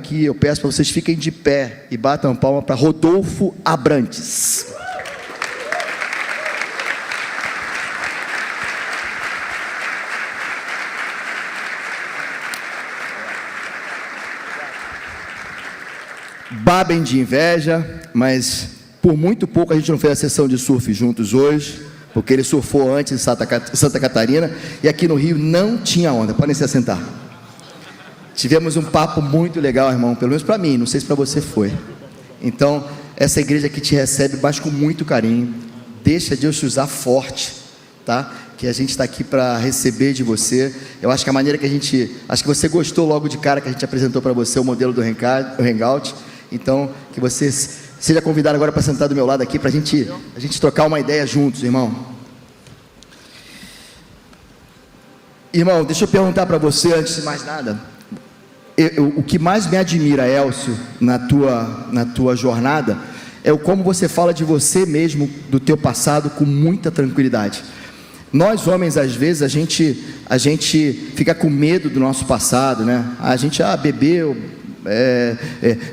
aqui, eu peço para vocês fiquem de pé e batam palma para Rodolfo Abrantes. Babem de inveja, mas por muito pouco a gente não fez a sessão de surf juntos hoje, porque ele surfou antes em Santa Catarina, e aqui no Rio não tinha onda. Podem se assentar. Tivemos um papo muito legal, irmão, pelo menos para mim, não sei se para você foi. Então, essa igreja que te recebe, mas com muito carinho. Deixa Deus te usar forte, tá? Que a gente está aqui para receber de você. Eu acho que a maneira que acho que você gostou logo de cara que a gente apresentou para você o modelo do Hangout. Então, que você seja convidado agora para sentar do meu lado aqui, para a gente trocar uma ideia juntos, irmão. Irmão, deixa eu perguntar para você, antes de mais nada, o que mais me admira, Elcio, na tua jornada, é o como você fala de você mesmo, do teu passado, com muita tranquilidade. Nós homens, às vezes, a gente fica com medo do nosso passado, né? A gente bebeu,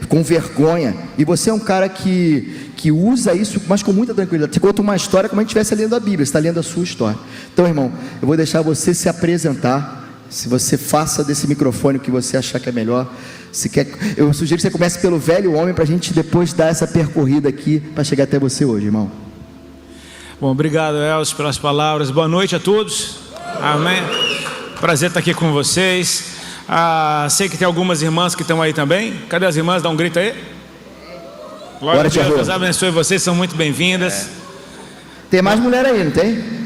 com vergonha, e você é um cara que usa isso, mas com muita tranquilidade. Você conta uma história como se estivesse lendo a Bíblia, você está lendo a sua história. Então, irmão, eu vou deixar você se apresentar. Se você faça desse microfone o que você achar que é melhor. Eu sugiro que você comece pelo velho homem, para a gente depois dar essa percorrida aqui, para chegar até você hoje, irmão. Bom, obrigado, Elcio, pelas palavras. Boa noite a todos. Amém. Prazer estar aqui com vocês. Sei que tem algumas irmãs que estão aí também. Cadê as irmãs? Dá um grito aí. Glória a Deus, Deus abençoe vocês, são muito bem-vindas. Tem mais mulher aí, não tem?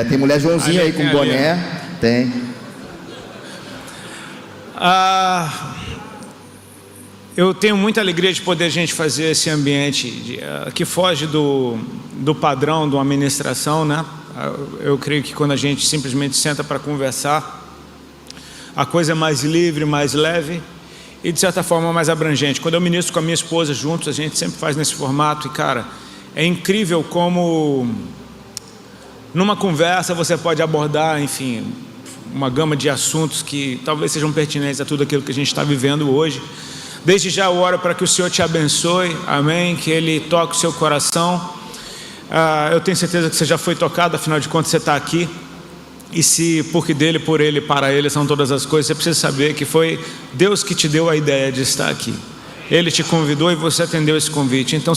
Tem mulher Joãozinha aí com boné. Tem. Eu tenho muita alegria de poder a gente fazer esse ambiente que foge do padrão de uma ministração, né? Eu creio que quando a gente simplesmente senta para conversar, a coisa é mais livre, mais leve e de certa forma mais abrangente. Quando eu ministro com a minha esposa juntos, a gente sempre faz nesse formato e, cara, é incrível como numa conversa você pode abordar, enfim, uma gama de assuntos que talvez sejam pertinentes a tudo aquilo que a gente está vivendo hoje. Desde já eu oro para que o Senhor te abençoe, amém, que Ele toque o seu coração. Eu tenho certeza que você já foi tocado, afinal de contas você está aqui. E se porque dele, por ele, para ele são todas as coisas, você precisa saber que foi Deus que te deu a ideia de estar aqui. Ele te convidou e você atendeu esse convite. Então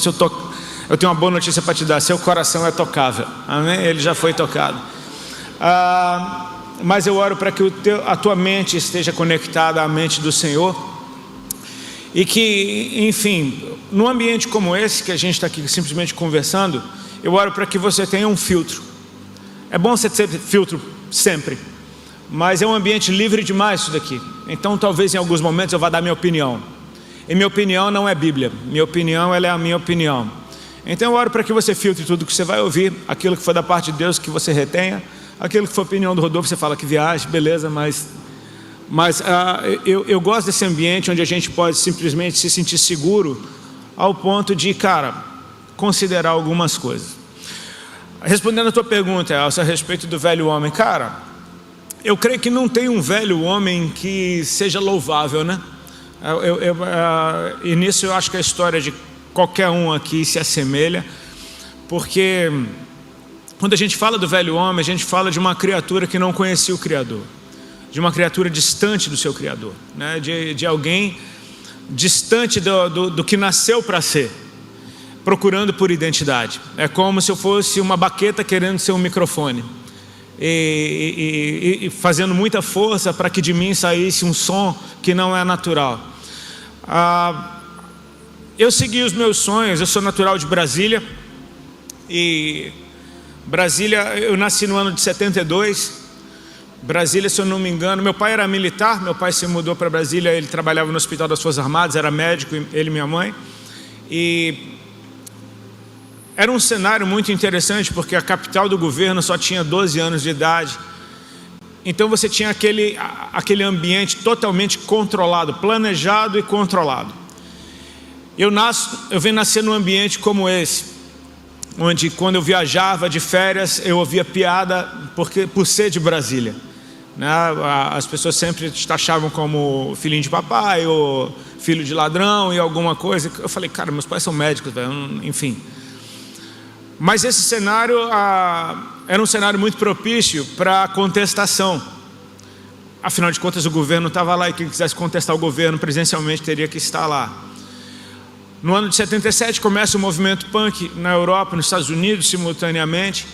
eu tenho uma boa notícia para te dar: seu coração é tocável, amém? Ele já foi tocado. Mas eu oro para que a tua mente esteja conectada à mente do Senhor, e que, enfim, num ambiente como esse que a gente está aqui simplesmente conversando, eu oro para que você tenha um filtro. É bom você ter filtro sempre, mas é um ambiente livre demais isso daqui. Então talvez em alguns momentos eu vá dar minha opinião, e minha opinião não é Bíblia, minha opinião ela é a minha opinião. Então eu oro para que você filtre tudo que você vai ouvir, aquilo que for da parte de Deus que você retenha, aquilo que for opinião do Rodolfo você fala que viagem, beleza, mas eu gosto desse ambiente onde a gente pode simplesmente se sentir seguro ao ponto de, cara, considerar algumas coisas. Respondendo a tua pergunta, Elcio, a respeito do velho homem, cara, eu creio que não tem um velho homem que seja louvável, né? E nisso eu acho que a história de qualquer um aqui se assemelha, porque quando a gente fala do velho homem, a gente fala de uma criatura que não conhecia o Criador, de uma criatura distante do seu Criador, né? de alguém distante do que nasceu para ser, procurando por identidade. É como se eu fosse uma baqueta querendo ser um microfone e fazendo muita força para que de mim saísse um som que não é natural. Eu segui os meus sonhos. Eu sou natural de Brasília, e Brasília, eu nasci no ano de 72. Brasília, se eu não me engano, meu pai era militar, meu pai se mudou para Brasília, ele trabalhava no Hospital das Forças Armadas, era médico, ele e minha mãe, e era um cenário muito interessante, porque a capital do governo só tinha 12 anos de idade, então você tinha aquele ambiente totalmente controlado, planejado e controlado. Eu venho nascer num ambiente como esse, onde quando eu viajava de férias, eu ouvia piada por ser de Brasília. né? As pessoas sempre te taxavam como filhinho de papai ou filho de ladrão e alguma coisa. Eu falei, cara, meus pais são médicos, velho, enfim. Mas esse cenário era um cenário muito propício para contestação. Afinal de contas, o governo estava lá e quem quisesse contestar o governo presencialmente teria que estar lá. No ano de 77 começa o movimento punk na Europa, nos Estados Unidos, simultaneamente.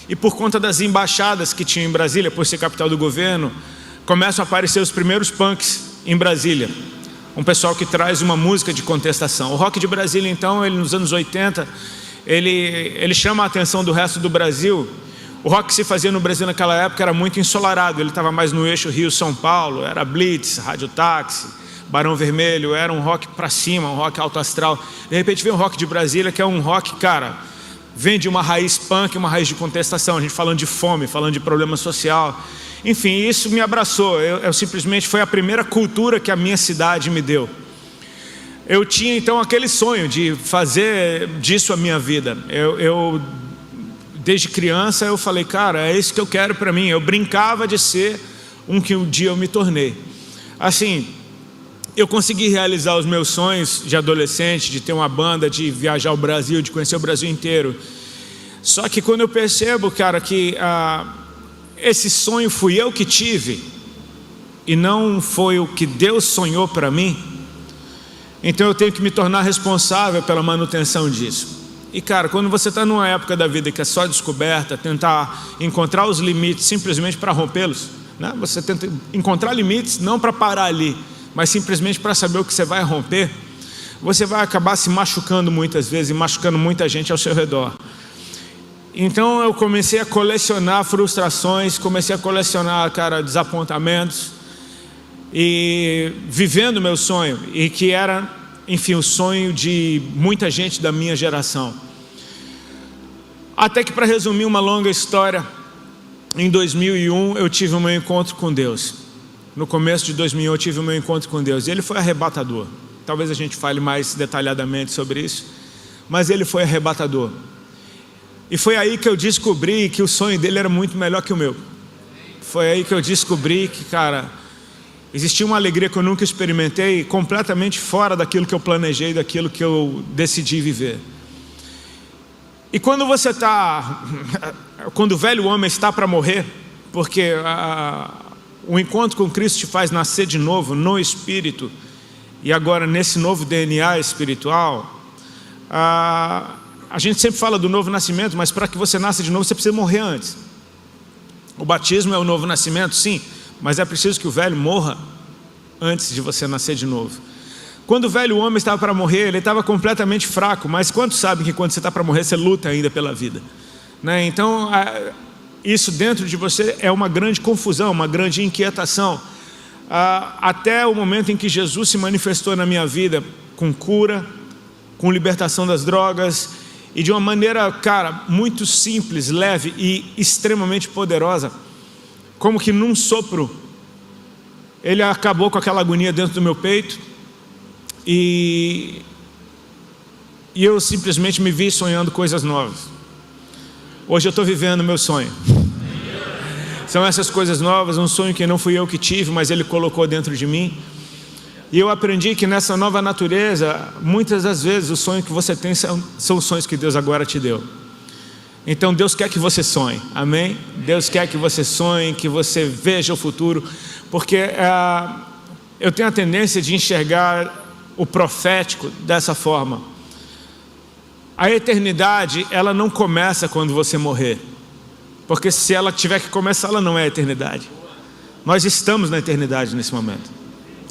E por conta das embaixadas que tinha em Brasília, por ser capital do governo, começam a aparecer os primeiros punks em Brasília. Um pessoal que traz uma música de contestação. O rock de Brasília, então, ele nos anos 80, ele chama a atenção do resto do Brasil. O rock que se fazia no Brasil naquela época era muito ensolarado, ele estava mais no eixo Rio-São Paulo, era Blitz, Rádio Táxi, Barão Vermelho, era um rock pra cima, um rock alto astral. De repente vem um rock de Brasília, que é um rock, cara, vem de uma raiz punk, uma raiz de contestação, a gente falando de fome, falando de problema social. Enfim, isso me abraçou, eu simplesmente, foi a primeira cultura que a minha cidade me deu. Eu tinha então aquele sonho de fazer disso a minha vida. Desde criança eu falei, cara, é isso que eu quero para mim. Eu brincava de ser um que um dia eu me tornei. Assim, eu consegui realizar os meus sonhos de adolescente, de ter uma banda, de viajar ao Brasil, de conhecer o Brasil inteiro. Só que quando eu percebo, cara, que esse sonho fui eu que tive e não foi o que Deus sonhou para mim, então eu tenho que me tornar responsável pela manutenção disso. E cara, quando você está numa época da vida que é só descoberta, tentar encontrar os limites simplesmente para rompê-los, né? Você tenta encontrar limites não para parar ali, mas simplesmente para saber o que você vai romper, você vai acabar se machucando muitas vezes e machucando muita gente ao seu redor. Então eu comecei a colecionar frustrações, comecei a colecionar, cara, desapontamentos, e vivendo o meu sonho, e que era, enfim, o sonho de muita gente da minha geração. Até que, para resumir uma longa história, em 2001 eu tive um meu encontro com Deus. No começo de 2001 eu tive um meu encontro com Deus, e ele foi arrebatador. Talvez a gente fale mais detalhadamente sobre isso, mas ele foi arrebatador. E foi aí que eu descobri que o sonho dele era muito melhor que o meu. Foi aí que eu descobri que, cara, existia uma alegria que eu nunca experimentei, completamente fora daquilo que eu planejei, daquilo que eu decidi viver. E quando você está, quando o velho homem está para morrer, porque o encontro com Cristo te faz nascer de novo no Espírito, e agora nesse novo DNA espiritual, a gente sempre fala do novo nascimento, mas para que você nasça de novo, você precisa morrer antes. O batismo é o novo nascimento, sim, mas é preciso que o velho morra antes de você nascer de novo. Quando o velho homem estava para morrer, ele estava completamente fraco, mas quantos sabem que quando você está para morrer, você luta ainda pela vida, né? Então, isso dentro de você é uma grande confusão, uma grande inquietação, até o momento em que Jesus se manifestou na minha vida com cura, com libertação das drogas, e de uma maneira, cara, muito simples, leve e extremamente poderosa, como que num sopro, ele acabou com aquela agonia dentro do meu peito, e eu simplesmente me vi sonhando coisas novas. Hoje eu estou vivendo o meu sonho. São essas coisas novas, um sonho que não fui eu que tive, mas ele colocou dentro de mim. E eu aprendi que nessa nova natureza, muitas das vezes, o sonho que você tem são os sonhos que Deus agora te deu. Então Deus quer que você sonhe, amém? Deus quer que você sonhe, que você veja o futuro, porque eu tenho a tendência de enxergar o profético dessa forma. A eternidade, ela não começa quando você morrer, porque se ela tiver que começar, ela não é a eternidade. Nós estamos na eternidade nesse momento.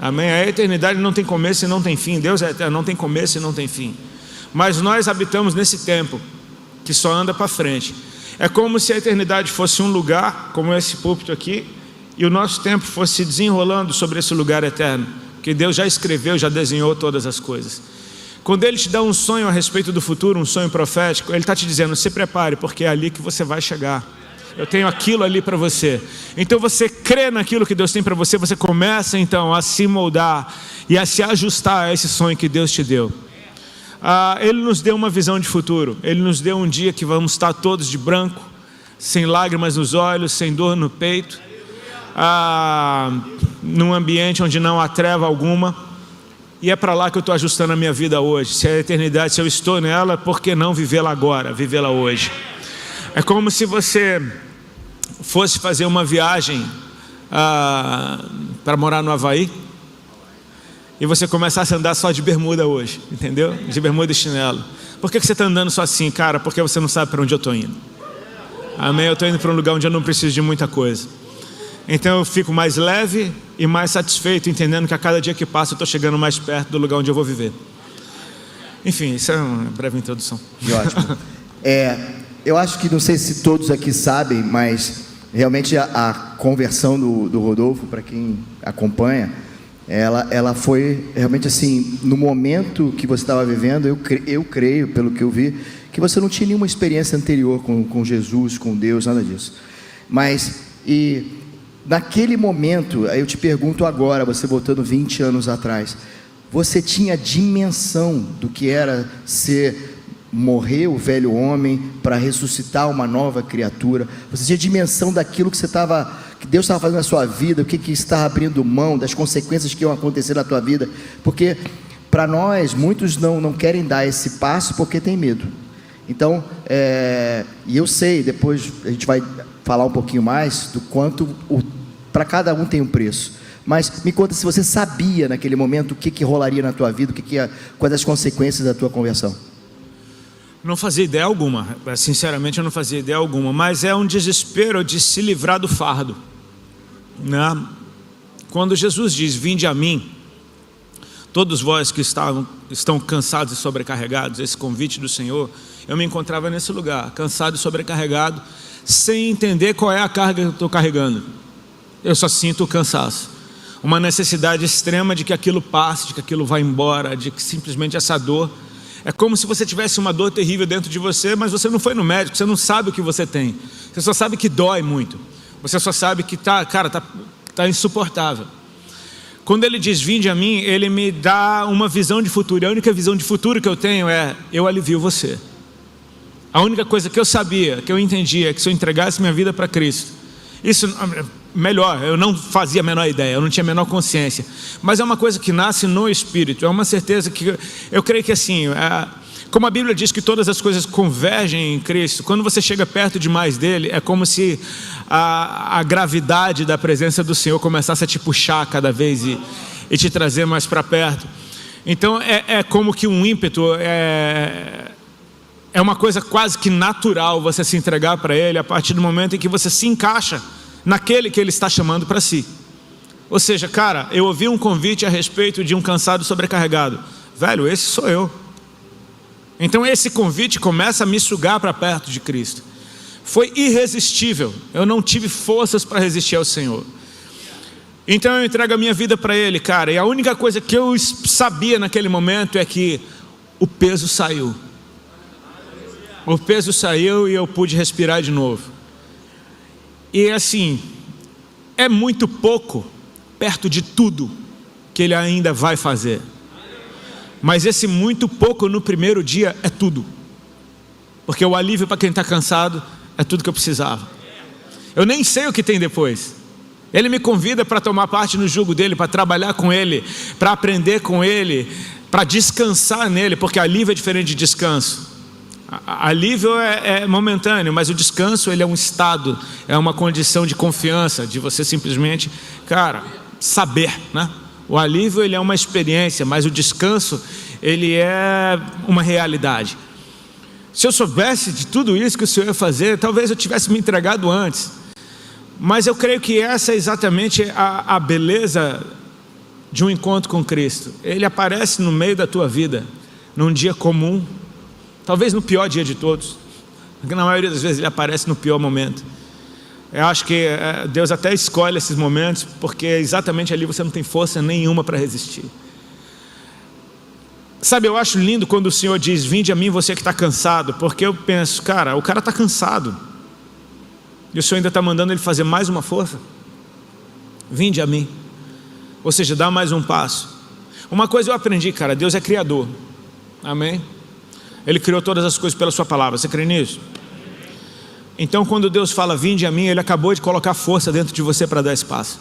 Amém? A eternidade não tem começo e não tem fim. Deus é eterno, não tem começo e não tem fim. Mas nós habitamos nesse tempo que só anda para frente. É como se a eternidade fosse um lugar, como esse púlpito aqui, e o nosso tempo fosse desenrolando sobre esse lugar eterno, porque Deus já escreveu, já desenhou todas as coisas. Quando Ele te dá um sonho a respeito do futuro, um sonho profético, Ele está te dizendo, se prepare, porque é ali que você vai chegar. Eu tenho aquilo ali para você. Então você crê naquilo que Deus tem para você, você começa então a se moldar e a se ajustar a esse sonho que Deus te deu. Ele nos deu uma visão de futuro. Ele nos deu um dia que vamos estar todos de branco, sem lágrimas nos olhos, sem dor no peito. num ambiente onde não há treva alguma, e é para lá que eu estou ajustando a minha vida hoje. Se é a eternidade, se eu estou nela, por que não vivê-la agora, vivê-la hoje? É como se você fosse fazer uma viagem para morar no Havaí, e você começasse a andar só de bermuda hoje, entendeu? De bermuda e chinelo. Por que você está andando só assim, cara? Porque você não sabe para onde eu estou indo. Amém? Eu estou indo para um lugar onde eu não preciso de muita coisa. Então eu fico mais leve e mais satisfeito, entendendo que a cada dia que passa eu estou chegando mais perto do lugar onde eu vou viver. Enfim, isso é uma breve introdução. Ótimo. Eu acho que, não sei se todos aqui sabem, mas realmente a conversão do Rodolfo, para quem acompanha, ela foi realmente assim, no momento que você estava vivendo, eu creio, pelo que eu vi, que você não tinha nenhuma experiência anterior com Jesus, com Deus, nada disso. Mas, naquele momento, aí eu te pergunto agora, você voltando 20 anos atrás, você tinha dimensão do que era morrer o velho homem para ressuscitar uma nova criatura? Você tinha dimensão daquilo que Deus estava fazendo na sua vida, o que estava abrindo mão, das consequências que iam acontecer na tua vida? Porque para nós, muitos não querem dar esse passo porque tem medo. Então, e eu sei, depois a gente vai falar um pouquinho mais do quanto para cada um tem um preço. Mas me conta se você sabia naquele momento o que rolaria na tua vida, quais as consequências da tua conversão. Não fazia ideia alguma, sinceramente eu não fazia ideia alguma, mas é um desespero de se livrar do fardo, né? Quando Jesus diz: vinde a mim, todos vós que estão cansados e sobrecarregados, esse convite do Senhor, eu me encontrava nesse lugar, cansado e sobrecarregado, sem entender qual é a carga que eu estou carregando. Eu só sinto o cansaço, uma necessidade extrema de que aquilo passe, de que aquilo vá embora, de que simplesmente essa dor, é como se você tivesse uma dor terrível dentro de você, mas você não foi no médico, você não sabe o que você tem, você só sabe que dói muito, você só sabe que tá insuportável. Quando ele diz: vinde a mim, ele me dá uma visão de futuro, e a única visão de futuro que eu tenho é: eu alivio você. A única coisa que eu sabia, que eu entendia, é que se eu entregasse minha vida para Cristo, isso, melhor, eu não fazia a menor ideia, eu não tinha a menor consciência, mas é uma coisa que nasce no Espírito, é uma certeza que eu creio que assim, como a Bíblia diz que todas as coisas convergem em Cristo, quando você chega perto demais dele, é como se a gravidade da presença do Senhor começasse a te puxar cada vez e te trazer mais para perto. Então é como que um ímpeto, é uma coisa quase que natural você se entregar para ele a partir do momento em que você se encaixa naquele que ele está chamando para si. Ou seja, cara, eu ouvi um convite a respeito de um cansado sobrecarregado. Velho, esse sou eu. Então esse convite começa a me sugar para perto de Cristo. Foi irresistível, eu não tive forças para resistir ao Senhor. Então eu entrego a minha vida para Ele, cara, e a única coisa que eu sabia naquele momento é que o peso saiu. O peso saiu e eu pude respirar de novo. E assim, é muito pouco perto de tudo que Ele ainda vai fazer. Mas esse muito pouco no primeiro dia é tudo. Porque o alívio para quem está cansado é tudo que eu precisava. Eu nem sei o que tem depois. Ele me convida para tomar parte no jugo dele, para trabalhar com ele, para aprender com ele, para descansar nele, porque alívio é diferente de descanso. Alívio é momentâneo, mas o descanso ele é um estado, é uma condição de confiança, de você simplesmente, cara, saber, né? O alívio ele é uma experiência, mas o descanso ele é uma realidade. Se eu soubesse de tudo isso que o Senhor ia fazer, talvez eu tivesse me entregado antes. Mas eu creio que essa é exatamente a beleza de um encontro com Cristo. Ele aparece no meio da tua vida, num dia comum, talvez no pior dia de todos. Na maioria das vezes ele aparece no pior momento. Eu acho que Deus até escolhe esses momentos, porque exatamente ali você não tem força nenhuma para resistir. Sabe, eu acho lindo quando o Senhor diz: vinde a mim você que está cansado, porque eu penso, cara, o cara está cansado, e o Senhor ainda está mandando ele fazer mais uma força. Vinde a mim, ou seja, dá mais um passo. Uma coisa eu aprendi, cara, Deus é criador, amém? Ele criou todas as coisas pela sua palavra, você crê nisso? Então quando Deus fala vinde a mim, Ele acabou de colocar força dentro de você para dar espaço.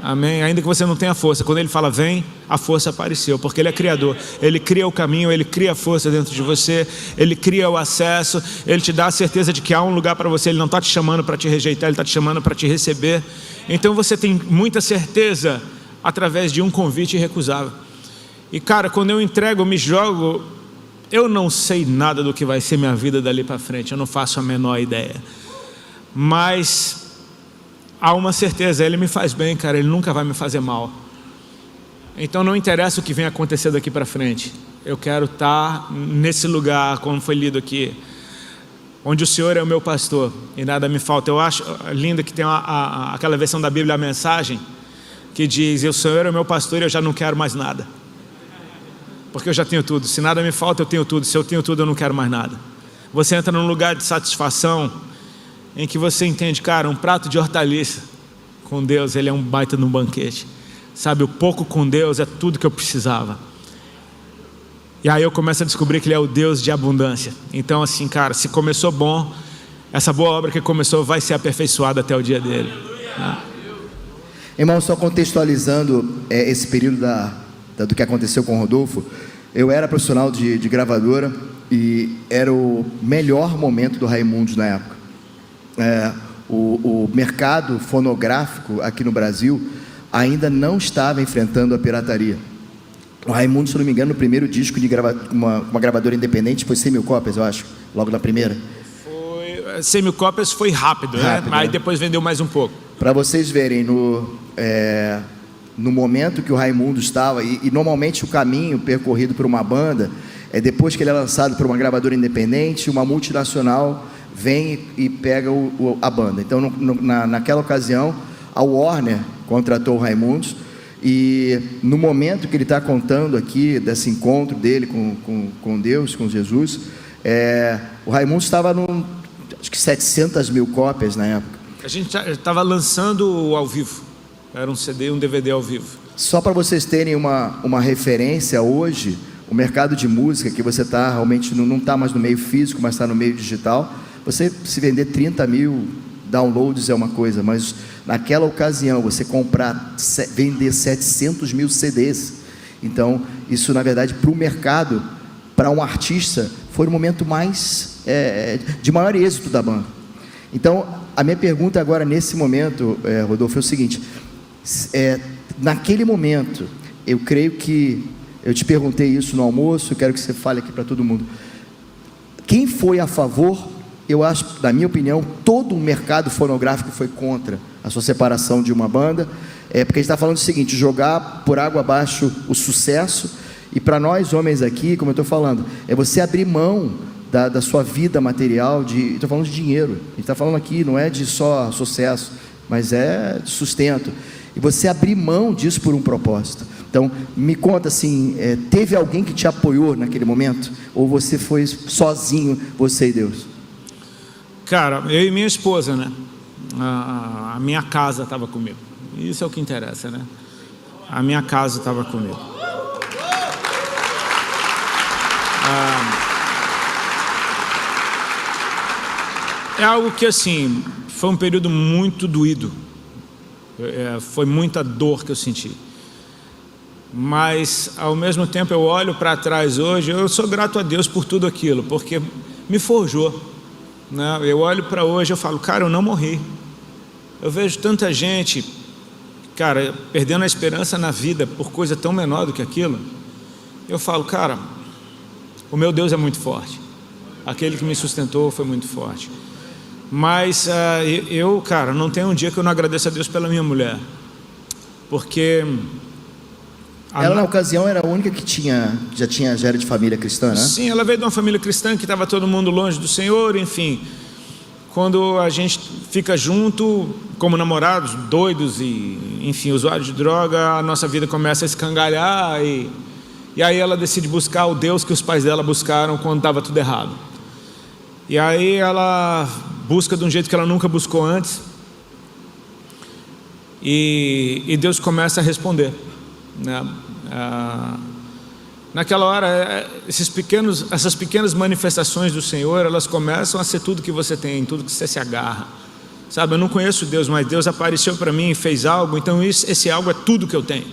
Amém? Ainda que você não tenha força, quando Ele fala vem, a força apareceu, porque Ele é Criador. Ele cria o caminho, Ele cria a força dentro de você, Ele cria o acesso, Ele te dá a certeza de que há um lugar para você. Ele não está te chamando para te rejeitar, Ele está te chamando para te receber. Então você tem muita certeza através de um convite irrecusável. E cara, quando eu entrego, eu me jogo, eu não sei nada do que vai ser minha vida dali para frente, eu não faço a menor ideia, mas há uma certeza, Ele me faz bem, cara, Ele nunca vai me fazer mal. Então não interessa o que vem acontecer daqui para frente, eu quero estar nesse lugar, como foi lido aqui, onde o Senhor é o meu pastor e nada me falta. Eu acho lindo que tem aquela versão da Bíblia, a mensagem, que diz, o Senhor é o meu pastor e eu já não quero mais nada, porque eu já tenho tudo. Se nada me falta, eu tenho tudo. Se eu tenho tudo, eu não quero mais nada. Você entra num lugar de satisfação em que você entende, cara, um prato de hortaliça com Deus, Ele é um baita num banquete. Sabe, o pouco com Deus é tudo que eu precisava. E aí eu começo a descobrir que Ele é o Deus de abundância. Então assim, cara, se começou bom, essa boa obra que começou vai ser aperfeiçoada até o dia dele, né? Irmão, só contextualizando esse período do que aconteceu com o Rodolfo, eu era profissional de gravadora e era o melhor momento do Raimundos na época. O mercado fonográfico aqui no Brasil ainda não estava enfrentando a pirataria. O Raimundos, se não me engano, no primeiro disco de uma gravadora independente foi 100 mil cópias, eu acho, logo na primeira. 100 mil cópias foi rápido, né? Aí depois vendeu mais um pouco. Para vocês verem, no momento que o Raimundos estava, e normalmente o caminho percorrido por uma banda é depois que ele é lançado por uma gravadora independente, uma multinacional vem e pega a banda. Então naquela ocasião a Warner contratou o Raimundos, e no momento que ele está contando aqui desse encontro dele com Deus, com Jesus, o Raimundos estava acho que 700 mil cópias na época. A gente estava lançando ao vivo, era um CD e um DVD ao vivo. Só para vocês terem uma referência, hoje o mercado de música, que você está realmente não está mais no meio físico, mas está no meio digital, você se vender 30 mil downloads é uma coisa, mas naquela ocasião você vender 700 mil CDs, então isso na verdade para o mercado, para um artista, foi o momento mais de maior êxito da banda. Então a minha pergunta agora nesse momento, Rodolfo, é o seguinte, naquele momento, eu creio que eu te perguntei isso no almoço, eu quero que você fale aqui para todo mundo, quem foi a favor? Eu acho, na minha opinião, todo o mercado fonográfico foi contra a sua separação de uma banda, porque a gente está falando o seguinte, jogar por água abaixo o sucesso, e para nós homens aqui, como eu estou falando, é você abrir mão da sua vida material, estou falando de dinheiro, a gente está falando aqui, não é de só sucesso, mas é de sustento, e você abrir mão disso por um propósito. Então, me conta assim, teve alguém que te apoiou naquele momento? Ou você foi sozinho, você e Deus? Cara, eu e minha esposa, né? A minha casa estava comigo. Isso é o que interessa, né? A minha casa estava comigo. É algo que, assim, foi um período muito doído. Foi muita dor que eu senti. Mas, ao mesmo tempo, eu olho para trás hoje, eu sou grato a Deus por tudo aquilo, porque me forjou, né? Eu olho para hoje e falo, cara, eu não morri. Eu vejo tanta gente, cara, perdendo a esperança na vida por coisa tão menor do que aquilo. Eu falo, cara, o meu Deus é muito forte. Aquele que me sustentou foi muito forte. Mas eu, cara, não tem um dia que eu não agradeça a Deus pela minha mulher, porque ela na ocasião era a única que já era de família cristã, né? Sim, ela veio de uma família cristã que estava todo mundo longe do Senhor, enfim. Quando a gente fica junto, como namorados, doidos e, enfim, usuários de droga, a nossa vida começa a escangalhar e aí ela decide buscar o Deus que os pais dela buscaram quando estava tudo errado. E aí ela busca de um jeito que ela nunca buscou antes e Deus começa a responder, né? Naquela hora, essas pequenas manifestações do Senhor, elas começam a ser tudo que você tem, tudo que você se agarra. Sabe, eu não conheço Deus, mas Deus apareceu para mim e fez algo, então esse algo é tudo que eu tenho.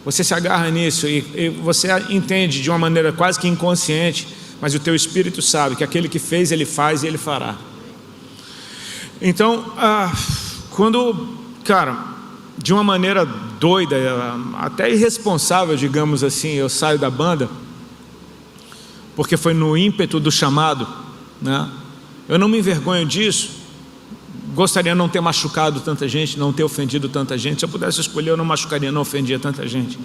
Você se agarra nisso e você entende de uma maneira quase que inconsciente, mas o teu espírito sabe que aquele que fez, ele faz e ele fará. Então, de uma maneira doida, até irresponsável, digamos assim, eu saio da banda, porque foi no ímpeto do chamado, né? Eu não me envergonho disso. Gostaria de não ter machucado tanta gente, não ter ofendido tanta gente. Se eu pudesse escolher, eu não machucaria, não ofendia tanta gente.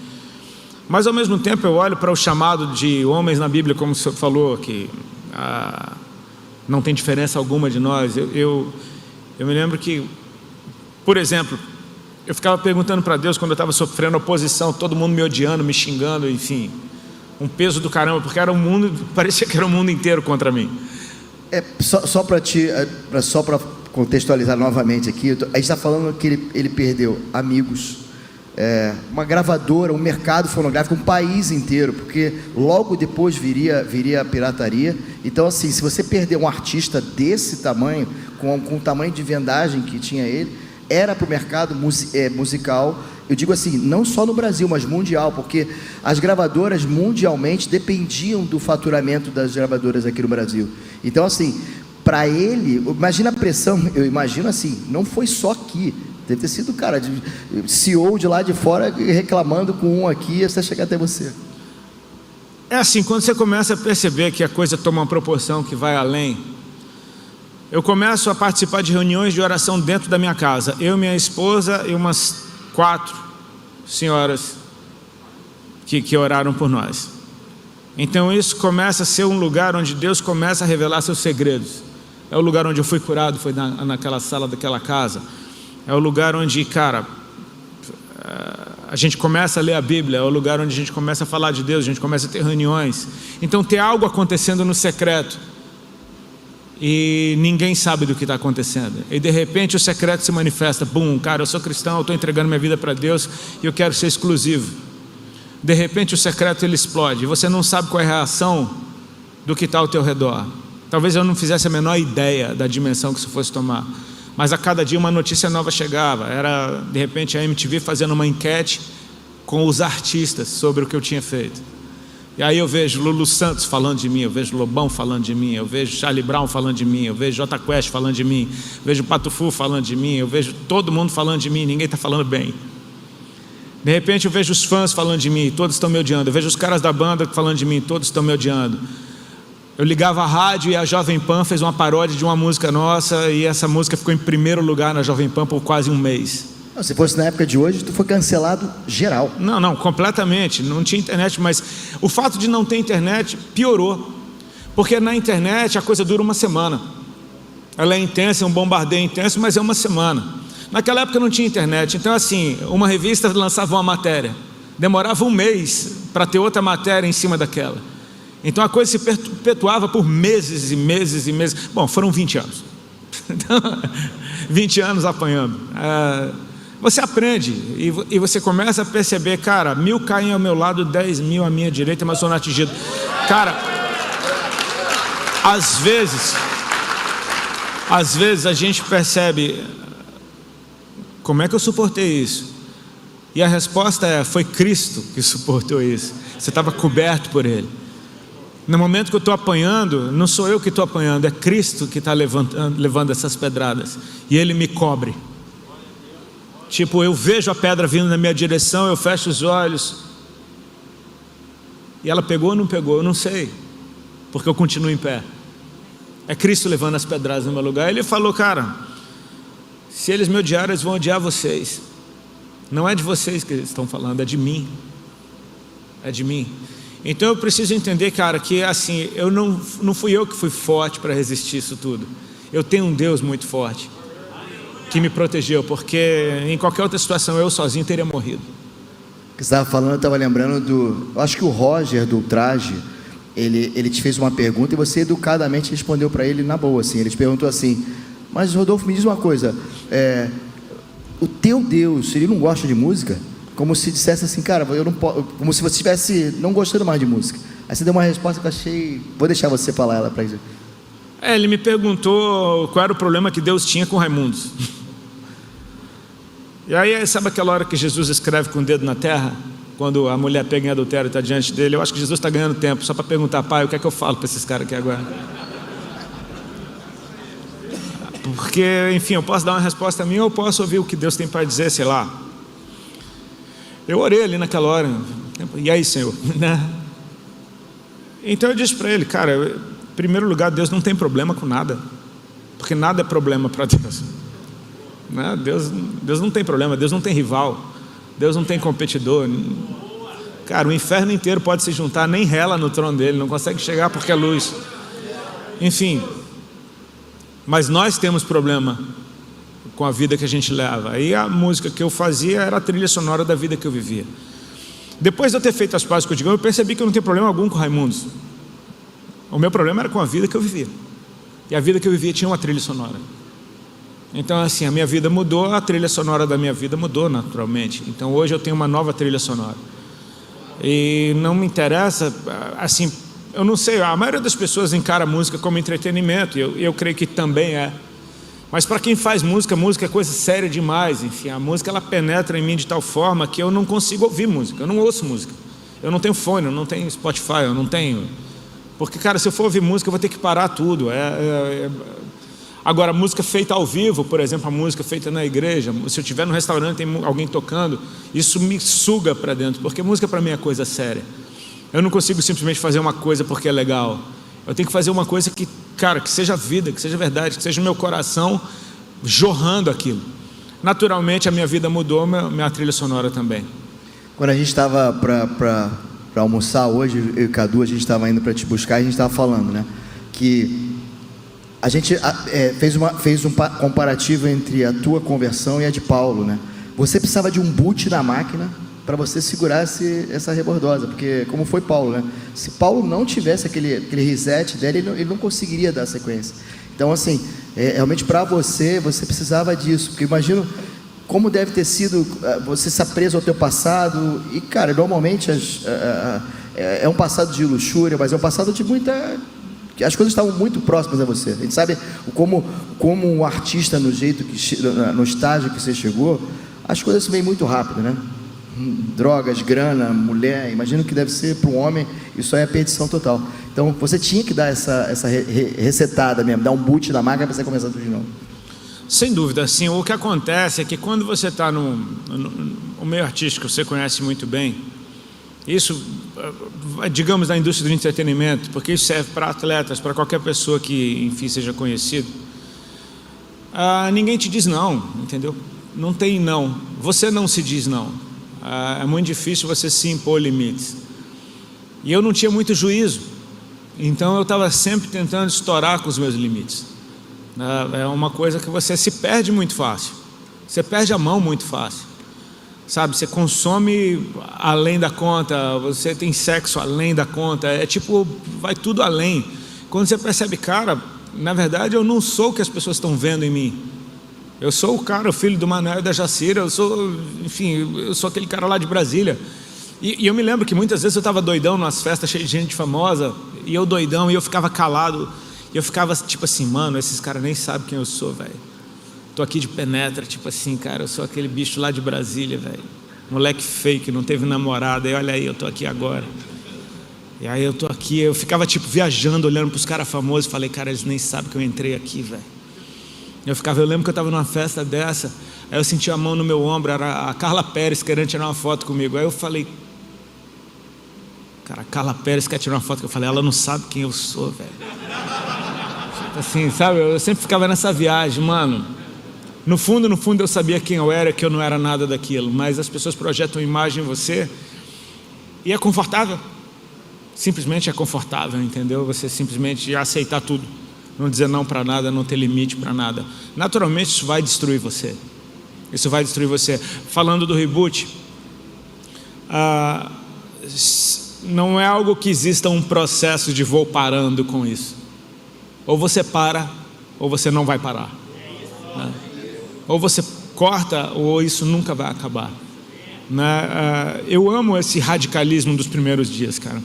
Mas ao mesmo tempo eu olho para o chamado de homens na Bíblia, como o senhor falou, que não tem diferença alguma de nós. Eu me lembro que, por exemplo, eu ficava perguntando para Deus quando eu estava sofrendo oposição, todo mundo me odiando, me xingando, enfim, um peso do caramba, porque era parecia que era o mundo inteiro contra mim. Só para contextualizar novamente aqui, a gente está falando que ele perdeu amigos, uma gravadora, um mercado fonográfico, um país inteiro, porque logo depois viria a pirataria. Então, assim, se você perder um artista desse tamanho, com o tamanho de vendagem que tinha ele, era para o mercado musical, eu digo assim, não só no Brasil, mas mundial, porque as gravadoras mundialmente dependiam do faturamento das gravadoras aqui no Brasil. Então, assim, para ele, imagina a pressão, eu imagino assim, não foi só aqui, deve ter sido, cara, CEO de lá de fora reclamando com um aqui até chegar até você. É assim, quando você começa a perceber que a coisa toma uma proporção que vai além, eu começo a participar de reuniões de oração dentro da minha casa, eu, minha esposa e umas 4 senhoras que oraram por nós. Então isso começa a ser um lugar onde Deus começa a revelar seus segredos. É o lugar onde eu fui curado, foi naquela sala daquela casa. É o lugar onde, cara, a gente começa a ler a Bíblia. É o lugar onde a gente começa a falar de Deus, a gente começa a ter reuniões. Então tem algo acontecendo no secreto e ninguém sabe do que está acontecendo, e de repente o secreto se manifesta. Bum, cara, eu sou cristão, eu estou entregando minha vida para Deus e eu quero ser exclusivo. De repente o secreto ele explode e você não sabe qual é a reação do que está ao teu redor. Talvez eu não fizesse a menor ideia da dimensão que isso fosse tomar, mas a cada dia uma notícia nova chegava. Era de repente a MTV fazendo uma enquete com os artistas sobre o que eu tinha feito. E aí eu vejo Lulu Santos falando de mim, eu vejo Lobão falando de mim, eu vejo Charlie Brown falando de mim, eu vejo Jota Quest falando de mim, eu vejo Pato Fu falando de mim, eu vejo todo mundo falando de mim, ninguém está falando bem. De repente eu vejo os fãs falando de mim, todos estão me odiando. Eu vejo os caras da banda falando de mim, todos estão me odiando. Eu ligava a rádio e a Jovem Pan fez uma paródia de uma música nossa, e essa música ficou em primeiro lugar na Jovem Pan por quase um mês. Se fosse na época de hoje, tu foi cancelado geral. Não, completamente. Não tinha internet, mas o fato de não ter internet piorou, porque na internet a coisa dura uma semana. Ela é intensa, é um bombardeio intenso, mas é uma semana. Naquela época não tinha internet, então assim, uma revista lançava uma matéria, demorava um mês para ter outra matéria em cima daquela. Então a coisa se perpetuava por meses e meses e meses. Bom, foram 20 anos. 20 anos apanhando. Você aprende e você começa a perceber, cara, 1000 caem ao meu lado, 10.000 à minha direita, mas sou não atingido. Cara, às vezes a gente percebe, como é que eu suportei isso? E a resposta foi Cristo que suportou isso. Você estava coberto por Ele. No momento que eu estou apanhando, não sou eu que estou apanhando, é Cristo que está levando essas pedradas, e Ele me cobre. Tipo, eu vejo a pedra vindo na minha direção, eu fecho os olhos, e ela pegou ou não pegou? Eu não sei, porque eu continuo em pé. É Cristo levando as pedradas no meu lugar. Ele falou, cara, se eles me odiarem, eles vão odiar vocês. Não é de vocês que eles estão falando, é de mim. É de mim. Então eu preciso entender, cara, que assim, não fui eu que fui forte para resistir isso tudo. Eu tenho um Deus muito forte que me protegeu, porque em qualquer outra situação eu sozinho teria morrido. Que você estava falando, eu estava lembrando eu acho que o Roger do Ultraje, ele te fez uma pergunta e você educadamente respondeu para ele na boa, assim. Ele te perguntou assim: mas Rodolfo, me diz uma coisa, o teu Deus, ele não gosta de música? como se dissesse assim, cara, eu não posso, como se você estivesse não gostando mais de música. Aí você deu uma resposta que eu achei, vou deixar você falar ela para ele. Ele me perguntou qual era o problema que Deus tinha com Raimundos. E aí, sabe aquela hora que Jesus escreve com o dedo na terra? Quando a mulher pega em adultério e está diante dele, eu acho que Jesus está ganhando tempo, só para perguntar, pai, o que é que eu falo para esses caras aqui agora? Porque, enfim, eu posso dar uma resposta minha ou eu posso ouvir o que Deus tem para dizer, sei lá. Eu orei ali naquela hora, e aí, Senhor? Né? Então eu disse para ele, cara, em primeiro lugar, Deus não tem problema com nada, porque nada é problema para Deus. Né? Deus não tem problema, Deus não tem rival, Deus não tem competidor. Cara, o inferno inteiro pode se juntar, nem rela no trono dele, não consegue chegar porque é luz. Enfim, mas nós temos problema com a vida que a gente leva. Aí a música que eu fazia era a trilha sonora da vida que eu vivia. Depois de eu ter feito as pazes com o Digão, eu percebi que eu não tinha problema algum com Raimundos. O meu problema era com a vida que eu vivia. E a vida que eu vivia tinha uma trilha sonora. Então, assim, a minha vida mudou, a trilha sonora da minha vida mudou naturalmente. Então, hoje eu tenho uma nova trilha sonora. E não me interessa, assim, eu não sei, a maioria das pessoas encara a música como entretenimento, e eu creio que também é. Mas para quem faz música, música é coisa séria demais. Enfim, a música ela penetra em mim de tal forma que eu não consigo ouvir música, eu não ouço música. Eu não tenho fone, eu não tenho Spotify, eu não tenho. Porque, cara, se eu for ouvir música, eu vou ter que parar tudo. Agora, música feita ao vivo, por exemplo, a música feita na igreja, se eu estiver no restaurante e tem alguém tocando, isso me suga para dentro, porque música para mim é coisa séria. Eu não consigo simplesmente fazer uma coisa porque é legal. Eu tenho que fazer uma coisa que, cara, que seja vida, que seja verdade, que seja o meu coração jorrando aquilo. Naturalmente, a minha vida mudou, minha trilha sonora também. Quando a gente estava para almoçar hoje, eu e o Cadu, a gente estava indo para te buscar, e a gente estava falando, né, que a gente fez um comparativo entre a tua conversão e a de Paulo, né? Você precisava de um boot na máquina para você segurar essa rebordosa, porque como foi Paulo, né? Se Paulo não tivesse aquele reset dele, ele não conseguiria dar sequência. Então, assim, realmente para você precisava disso, porque imagino como deve ter sido você estar preso ao teu passado, e, cara, normalmente é um passado de luxúria, mas é um passado de muita... As coisas estavam muito próximas a você. A gente sabe como um artista, no estágio que você chegou, as coisas vêm muito rápido, né? Drogas, grana, mulher, imagino que deve ser para um homem, isso aí é perdição total. Então você tinha que dar essa resetada mesmo, dar um boot na máquina para você começar tudo de novo. Sem dúvida, assim, o que acontece é que quando você está no meio artístico, você conhece muito bem, isso, digamos, na indústria do entretenimento, porque isso serve para atletas, para qualquer pessoa que, enfim, seja conhecido. Ninguém te diz não, entendeu? Não tem não, você não se diz não. É muito difícil você se impor limites. E eu não tinha muito juízo, então eu estava sempre tentando estourar com os meus limites. É uma coisa que você se perde muito fácil, você perde a mão muito fácil. Sabe, você consome além da conta, você tem sexo além da conta, tipo, vai tudo além. Quando você percebe, cara, na verdade eu não sou o que as pessoas estão vendo em mim. Eu sou o cara, o filho do Manuel e da Jacira, eu sou aquele cara lá de Brasília. E eu me lembro que muitas vezes eu estava doidão nas festas cheias de gente famosa, e eu doidão, e eu ficava calado, e eu ficava tipo assim, mano, esses caras nem sabem quem eu sou, velho. Tô aqui de penetra, tipo assim, cara, eu sou aquele bicho lá de Brasília, velho. Moleque feio que não teve namorada, e olha aí, eu tô aqui agora. E aí eu tô aqui, eu ficava tipo viajando, olhando pros caras famosos, falei, cara, eles nem sabem que eu entrei aqui, velho. Eu lembro que eu tava numa festa dessa, aí eu senti a mão no meu ombro, era a Carla Pérez querendo tirar uma foto comigo. Aí eu falei, cara, a Carla Pérez quer tirar uma foto, eu falei, ela não sabe quem eu sou, velho. Tipo assim, sabe, eu sempre ficava nessa viagem, mano. No fundo eu sabia quem eu era, que eu não era nada daquilo, mas as pessoas projetam imagem em você e é confortável, simplesmente é confortável, entendeu? Você simplesmente aceitar tudo, não dizer não para nada, não ter limite para nada. Naturalmente isso vai destruir você, Falando do reboot, não é algo que exista um processo de vou parando com isso, ou você para ou você não vai parar, né? Ou você corta ou isso nunca vai acabar. né? Eu amo esse radicalismo dos primeiros dias, cara.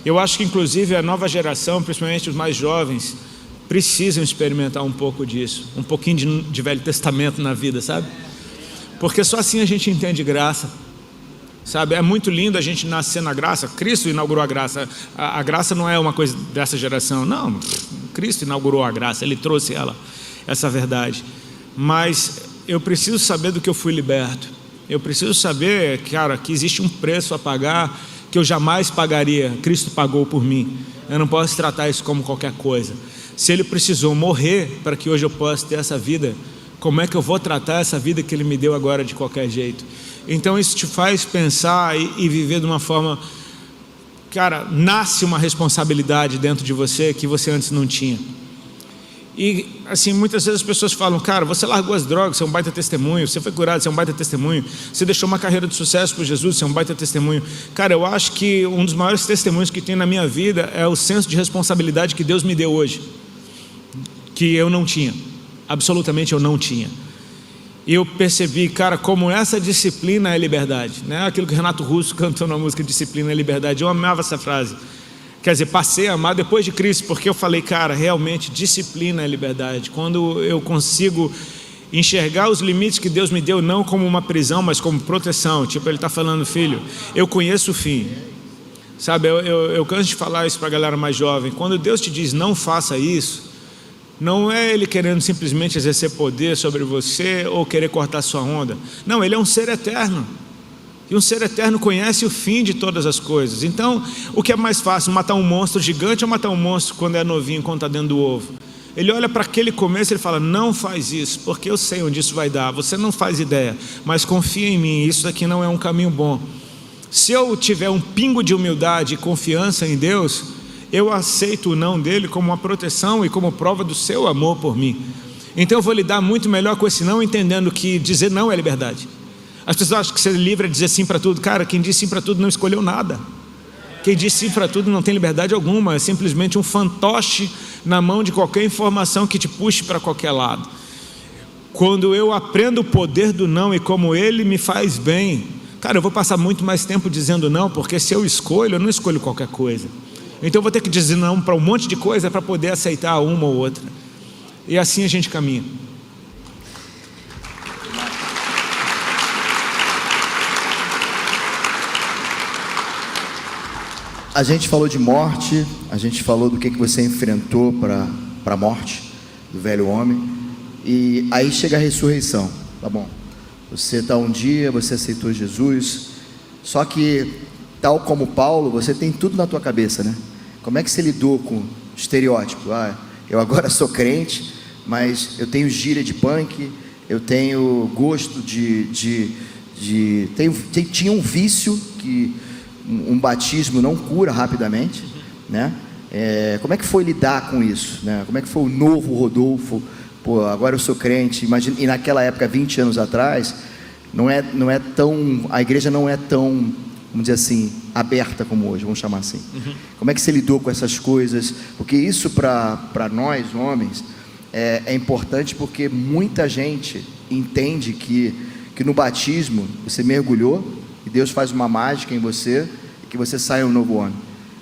Eu acho que inclusive a nova geração, principalmente os mais jovens, precisam experimentar um pouco disso, um pouquinho de Velho Testamento na vida, sabe? Porque só assim a gente entende graça, sabe? É muito lindo a gente nascer na graça. Cristo inaugurou a graça. A graça não é uma coisa dessa geração, não. Cristo inaugurou a graça, Ele trouxe essa verdade. Mas eu preciso saber do que eu fui liberto. Eu preciso saber, cara, que existe um preço a pagar que eu jamais pagaria. Cristo pagou por mim. Eu não posso tratar isso como qualquer coisa. Se Ele precisou morrer para que hoje eu possa ter essa vida, como é que eu vou tratar essa vida que Ele me deu agora de qualquer jeito? Então isso te faz pensar e viver de uma forma... Cara, nasce uma responsabilidade dentro de você que você antes não tinha. E assim, muitas vezes as pessoas falam: cara, você largou as drogas, você é um baita testemunho. Você foi curado, você é um baita testemunho. Você deixou uma carreira de sucesso por Jesus, você é um baita testemunho. Cara, eu acho que um dos maiores testemunhos que tem na minha vida é o senso de responsabilidade que Deus me deu hoje, que eu não tinha, absolutamente eu não tinha. E eu percebi, cara, como essa disciplina é liberdade, né? Aquilo que Renato Russo cantou na música Disciplina é Liberdade. Eu amava essa frase. Quer dizer, passei a amar depois de Cristo, porque eu falei, cara, realmente disciplina é liberdade. Quando eu consigo enxergar os limites que Deus me deu, não como uma prisão, mas como proteção. Tipo, Ele está falando: filho, eu conheço o fim. Sabe, eu canso de falar isso para a galera mais jovem. Quando Deus te diz não faça isso, não é Ele querendo simplesmente exercer poder sobre você ou querer cortar sua onda. Não, Ele é um ser eterno. E um ser eterno conhece o fim de todas as coisas. Então, o que é mais fácil, matar um monstro gigante ou matar um monstro quando é novinho, quando está dentro do ovo? Ele olha para aquele começo e ele fala: não faz isso, porque eu sei onde isso vai dar. Você não faz ideia, mas confia em mim, isso daqui não é um caminho bom. Se eu tiver um pingo de humildade e confiança em Deus, eu aceito o não dele como uma proteção e como prova do seu amor por mim. Então eu vou lidar muito melhor com esse não, entendendo que dizer não é liberdade. As pessoas acham que ser livre é dizer sim para tudo. Cara, quem diz sim para tudo não escolheu nada. Quem diz sim para tudo não tem liberdade alguma. É simplesmente um fantoche na mão de qualquer informação que te puxe para qualquer lado. Quando eu aprendo o poder do não e como ele me faz bem, cara, eu vou passar muito mais tempo dizendo não, porque se eu escolho, eu não escolho qualquer coisa. Então eu vou ter que dizer não para um monte de coisa para poder aceitar uma ou outra. E assim a gente caminha. A gente falou de morte, a gente falou do que você enfrentou para a morte do velho homem, e aí chega a ressurreição, tá bom? Você está um dia, você aceitou Jesus, só que, tal como Paulo, você tem tudo na tua cabeça, né? Como é que você lidou com o estereótipo? Eu agora sou crente, mas eu tenho gíria de punk, eu tenho gosto tinha um vício que um batismo não cura rapidamente, né? Como é que foi lidar com isso, né? Como é que foi o novo Rodolfo? Pô, agora eu sou crente, imagina, e naquela época, 20 anos atrás, a igreja não é tão, vamos dizer assim, aberta como hoje, vamos chamar assim. Como é que você lidou com essas coisas? Porque isso para nós, homens, é importante, porque muita gente entende que no batismo você mergulhou, e Deus faz uma mágica em você, e que você sai um novo homem.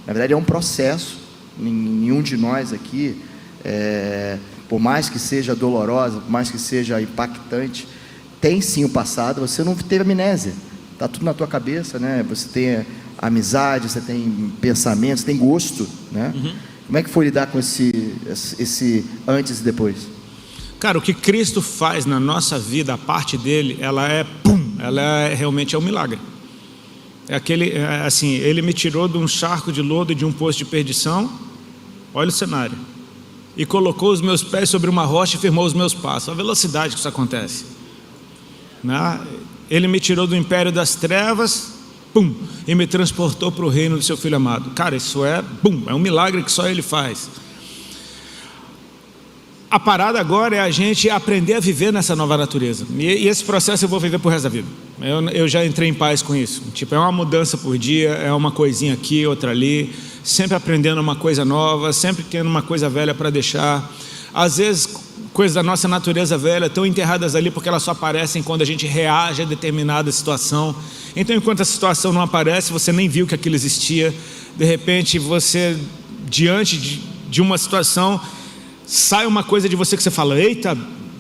Na verdade é um processo. Nenhum de nós aqui, por mais que seja dolorosa, por mais que seja impactante, tem sim o passado. Você não teve amnésia, está tudo na tua cabeça, né? Você tem amizade, você tem pensamento, você tem gosto, né? Como é que foi lidar com esse antes e depois? Cara, o que Cristo faz na nossa vida, a parte dele, realmente é um milagre. Assim, Ele me tirou de um charco de lodo e de um poço de perdição. Olha o cenário. E colocou os meus pés sobre uma rocha e firmou os meus passos. A velocidade que isso acontece, né? Ele me tirou do império das trevas, e me transportou para o reino do seu Filho amado. Cara, isso é um milagre que só Ele faz. A parada agora é a gente aprender a viver nessa nova natureza. E esse processo eu vou viver pro resto da vida. Eu já entrei em paz com isso. Tipo, é uma mudança por dia, é uma coisinha aqui, outra ali, sempre aprendendo uma coisa nova, sempre tendo uma coisa velha para deixar. Às vezes, coisas da nossa natureza velha estão enterradas ali porque elas só aparecem quando a gente reage a determinada situação. Então, enquanto a situação não aparece, você nem viu que aquilo existia. De repente, você, diante de uma situação, sai uma coisa de você que você fala: eita,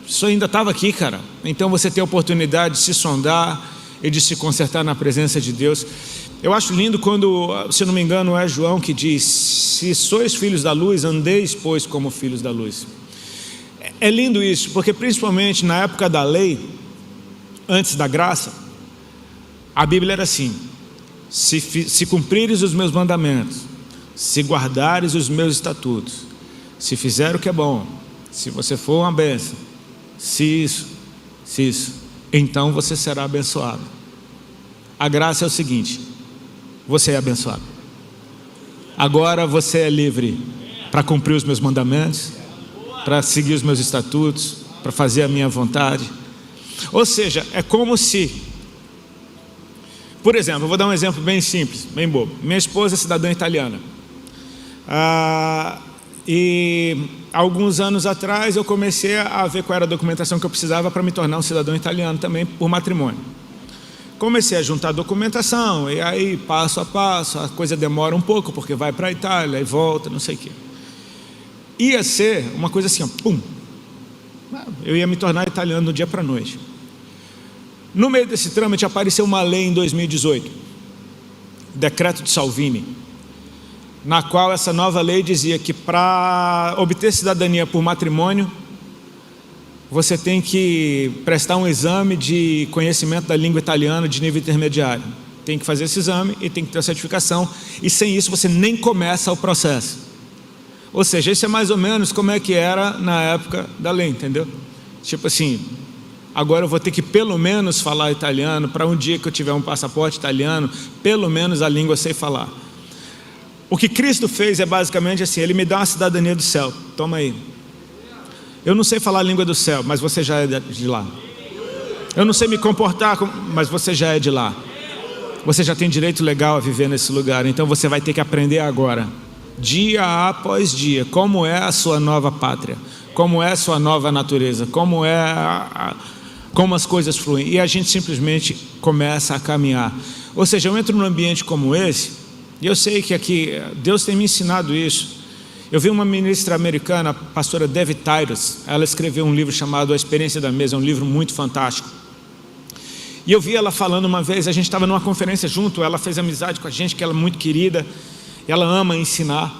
isso ainda estava aqui, cara. Então você tem a oportunidade de se sondar e de se consertar na presença de Deus. Eu acho lindo quando, se não me engano, é João que diz: se sois filhos da luz, andeis, pois, como filhos da luz. É lindo isso, porque principalmente na época da lei, antes da graça, a Bíblia era assim: se cumprires os meus mandamentos, se guardares os meus estatutos, se fizer o que é bom, se você for uma bênção, se isso, então você será abençoado. A graça é o seguinte: você é abençoado. Agora você é livre para cumprir os meus mandamentos, para seguir os meus estatutos, para fazer a minha vontade. Ou seja, é como se, por exemplo, eu vou dar um exemplo bem simples, bem bobo. Minha esposa é cidadã italiana. E alguns anos atrás eu comecei a ver qual era a documentação que eu precisava para me tornar um cidadão italiano também por matrimônio. Comecei a juntar documentação, e aí passo a passo, a coisa demora um pouco, porque vai para a Itália e volta, não sei o quê. Ia ser uma coisa assim, ó, pum. Eu ia me tornar italiano do dia para a noite. No meio desse trâmite apareceu uma lei em 2018, Decreto de Salvini, na qual essa nova lei dizia que para obter cidadania por matrimônio, você tem que prestar um exame de conhecimento da língua italiana de nível intermediário. Tem que fazer esse exame e tem que ter a certificação, e sem isso você nem começa o processo. Ou seja, isso é mais ou menos como é que era na época da lei, entendeu? Tipo assim, agora eu vou ter que pelo menos falar italiano, para um dia que eu tiver um passaporte italiano, pelo menos a língua eu sei falar. O que Cristo fez é basicamente assim: Ele me dá uma cidadania do céu, toma aí. Eu não sei falar a língua do céu, mas você já é de lá. Eu não sei me comportar, mas você já é de lá. Você já tem direito legal a viver nesse lugar, então você vai ter que aprender agora, dia após dia, como é a sua nova pátria, como é a sua nova natureza, como as coisas fluem, e a gente simplesmente começa a caminhar. Ou seja, eu entro num ambiente como esse, e eu sei que aqui Deus tem me ensinado isso. Eu vi uma ministra americana, a pastora Devi Tyrus, ela escreveu um livro chamado A Experiência da Mesa, é um livro muito fantástico. E eu vi ela falando uma vez, a gente estava numa conferência junto, ela fez amizade com a gente, que ela é muito querida, ela ama ensinar.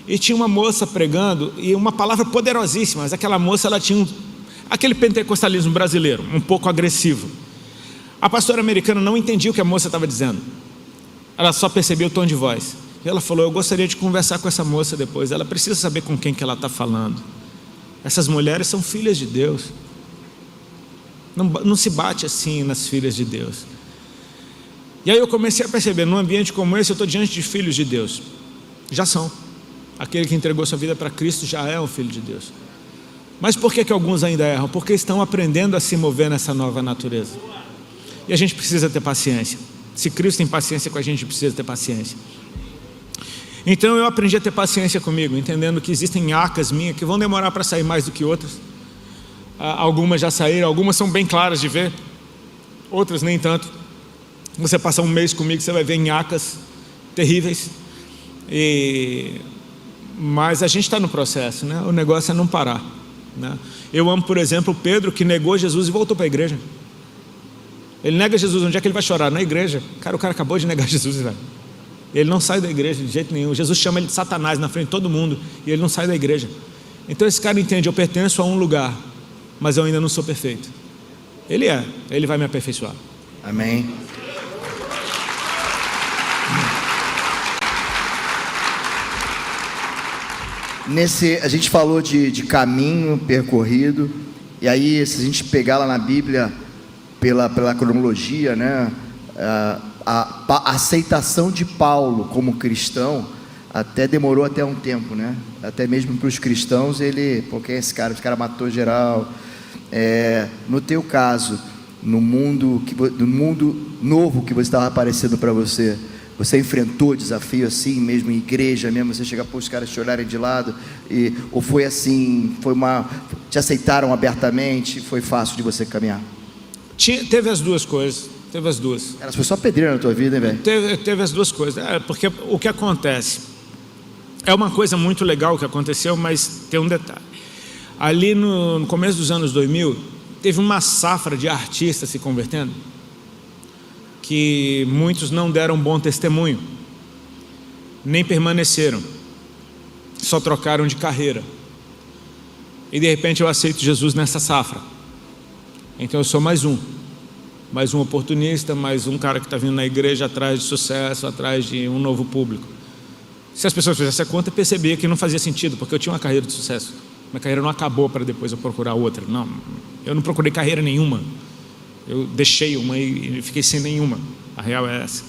E tinha uma moça pregando, e uma palavra poderosíssima, mas aquela moça, ela tinha aquele pentecostalismo brasileiro, um pouco agressivo. A pastora americana não entendia o que a moça estava dizendo, ela só percebia o tom de voz. E ela falou: eu gostaria de conversar com essa moça depois, ela precisa saber com quem que ela está falando. Essas mulheres são filhas de Deus. Não se bate assim nas filhas de Deus. E aí eu comecei a perceber, num ambiente como esse, eu estou diante de filhos de Deus. Já são. Aquele que entregou sua vida para Cristo já é um filho de Deus. Mas por que alguns ainda erram? Porque estão aprendendo a se mover nessa nova natureza. E a gente precisa ter paciência. Se Cristo tem paciência com a gente, precisa ter paciência. Então eu aprendi a ter paciência comigo, entendendo que existem arcas minhas que vão demorar para sair mais do que outras. Algumas já saíram, algumas são bem claras de ver, outras nem tanto. Você passar um mês comigo, você vai ver nhacas terríveis. Mas a gente está no processo, né? O negócio é não parar, né? Eu amo, por exemplo, o Pedro, que negou Jesus e voltou para a igreja. Ele nega Jesus, onde é que ele vai chorar? Na igreja. Cara, o cara acabou de negar Jesus, velho. Ele não sai da igreja de jeito nenhum. Jesus chama ele de Satanás na frente de todo mundo, e ele não sai da igreja. Então esse cara entende: eu pertenço a um lugar, mas eu ainda não sou perfeito. Ele vai me aperfeiçoar. Amém. A gente falou de caminho percorrido, e aí, se a gente pegar lá na Bíblia, pela cronologia, né, a aceitação de Paulo como cristão até demorou até um tempo, né? Até mesmo para os cristãos, porque esse cara matou geral. No teu caso, no mundo novo que você estava aparecendo para você, você enfrentou desafio assim mesmo em igreja mesmo? Você chega, os caras te olharem de lado, ou foi assim, te aceitaram abertamente, foi fácil de você caminhar? Teve as duas coisas, teve as duas. Cara, foi só pedreira na tua vida, hein, velho? Teve as duas coisas, porque o que acontece, é uma coisa muito legal que aconteceu, mas tem um detalhe. Ali no começo dos anos 2000, teve uma safra de artistas se convertendo, que muitos não deram bom testemunho, nem permaneceram, só trocaram de carreira. E de repente eu aceito Jesus nessa safra. Então eu sou mais um oportunista, mais um cara que está vindo na igreja atrás de sucesso, atrás de um novo público. Se as pessoas fizessem essa conta, eu percebia que não fazia sentido, porque eu tinha uma carreira de sucesso. Minha carreira não acabou para depois eu procurar outra. Não, eu não procurei carreira nenhuma. Eu deixei uma e fiquei sem nenhuma. A real é essa.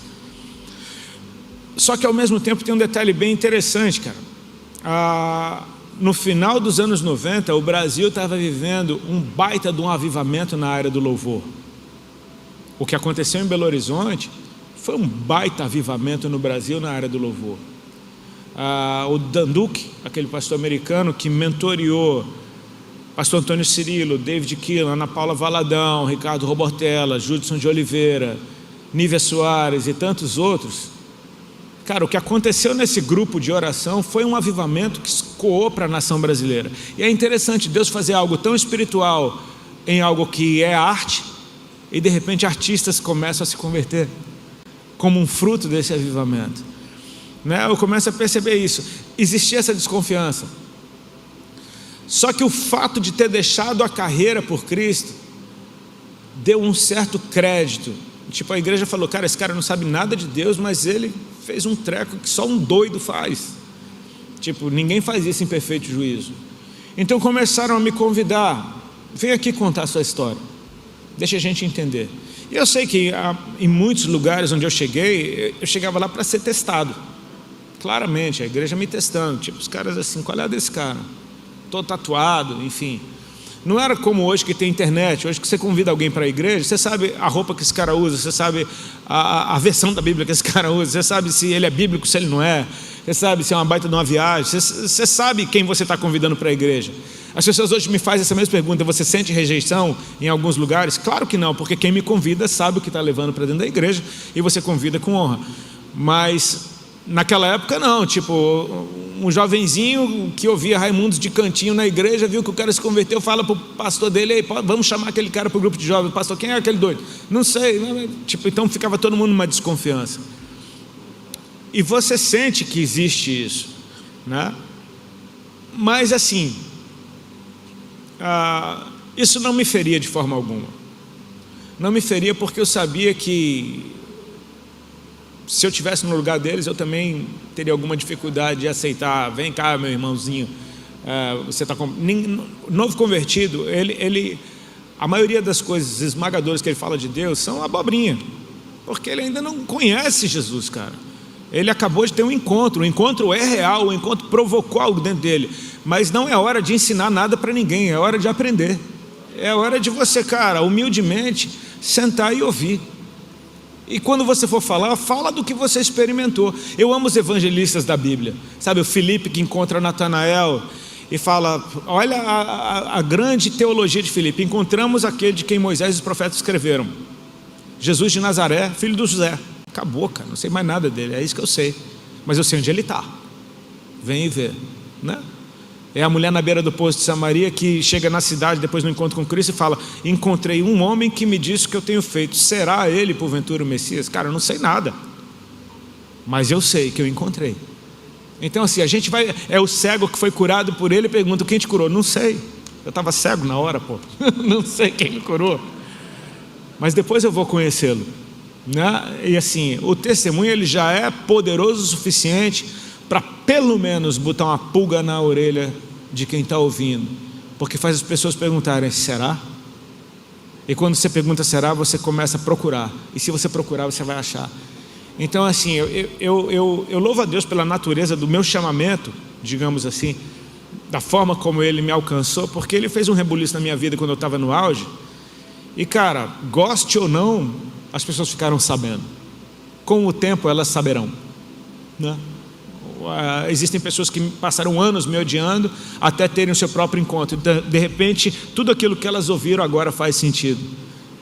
Só que ao mesmo tempo tem um detalhe bem interessante, cara. No final dos anos 90, o Brasil estava vivendo um baita de um avivamento na área do louvor. O que aconteceu em Belo Horizonte foi um baita avivamento no Brasil na área do louvor. O Dan Duque, aquele pastor americano que mentoreou pastor Antônio Cirilo, David Keelan, Ana Paula Valadão, Ricardo Robortella, Judson de Oliveira, Nívia Soares e tantos outros. Cara, o que aconteceu nesse grupo de oração foi um avivamento que escoou para a nação brasileira. E é interessante Deus fazer algo tão espiritual em algo que é arte, e de repente artistas começam a se converter como um fruto desse avivamento, né? Eu começo a perceber isso. Existia essa desconfiança. Só que o fato de ter deixado a carreira por Cristo deu um certo crédito. Tipo, a igreja falou, cara, esse cara não sabe nada de Deus, mas ele fez um treco que só um doido faz. Tipo, ninguém faz isso em perfeito juízo. Então começaram a me convidar, vem aqui contar a sua história, deixa a gente entender. E eu sei que em muitos lugares onde eu chegava lá para ser testado. Claramente, a igreja me testando, tipo, os caras assim, qual é a desse cara? Todo tatuado, enfim. Não era como hoje que tem internet. Hoje que você convida alguém para a igreja, você sabe a roupa que esse cara usa, você sabe a versão da Bíblia que esse cara usa, você sabe se ele é bíblico, se ele não é, você sabe se é uma baita de uma viagem, você sabe quem você está convidando para a igreja. As pessoas hoje me fazem essa mesma pergunta: você sente rejeição em alguns lugares? Claro que não, porque quem me convida sabe o que está levando para dentro da igreja e você convida com honra. Mas naquela época não, tipo, um jovenzinho que ouvia Raimundos de cantinho na igreja, viu que o cara se converteu, fala pro pastor dele, vamos chamar aquele cara pro grupo de jovens. Pastor, quem é aquele doido? Não sei, tipo, então ficava todo mundo numa desconfiança. E você sente que existe isso, né? Mas assim, isso não me feria de forma alguma. Não me feria porque eu sabia que se eu estivesse no lugar deles, eu também teria alguma dificuldade de aceitar. Vem cá, meu irmãozinho, você está novo convertido. A maioria das coisas esmagadoras que ele fala de Deus são abobrinha, porque ele ainda não conhece Jesus, cara. Ele acabou de ter um encontro. O encontro é real, o encontro provocou algo dentro dele, mas não é hora de ensinar nada para ninguém, é hora de aprender. É hora de você, cara, humildemente sentar e ouvir. E quando você for falar, fala do que você experimentou. Eu amo os evangelistas da Bíblia. Sabe, o Filipe que encontra Natanael e fala, olha a grande teologia de Filipe. Encontramos aquele de quem Moisés e os profetas escreveram, Jesus de Nazaré, filho do José. Acabou, cara, não sei mais nada dele, é isso que eu sei. Mas eu sei onde ele está. Vem e vê, né? É a mulher na beira do poço de Samaria que chega na cidade depois do encontro com Cristo e fala, encontrei um homem que me disse o que eu tenho feito. Será ele porventura o Messias? Cara, eu não sei nada, mas eu sei que eu encontrei. Então assim, a gente vai, é o cego que foi curado por ele e pergunta, quem te curou? Não sei, eu estava cego na hora, pô. Não sei quem me curou, mas depois eu vou conhecê-lo, né? E assim, o testemunho ele já é poderoso o suficiente para pelo menos botar uma pulga na orelha de quem está ouvindo, porque faz as pessoas perguntarem, será? E quando você pergunta será, você começa a procurar, e se você procurar, você vai achar. Então assim, eu louvo a Deus pela natureza do meu chamamento, digamos assim, da forma como Ele me alcançou, porque Ele fez um rebuliço na minha vida quando eu estava no auge, e cara, goste ou não, as pessoas ficaram sabendo. Com o tempo elas saberão, né? Existem pessoas que passaram anos me odiando até terem o seu próprio encontro. De repente, tudo aquilo que elas ouviram agora faz sentido,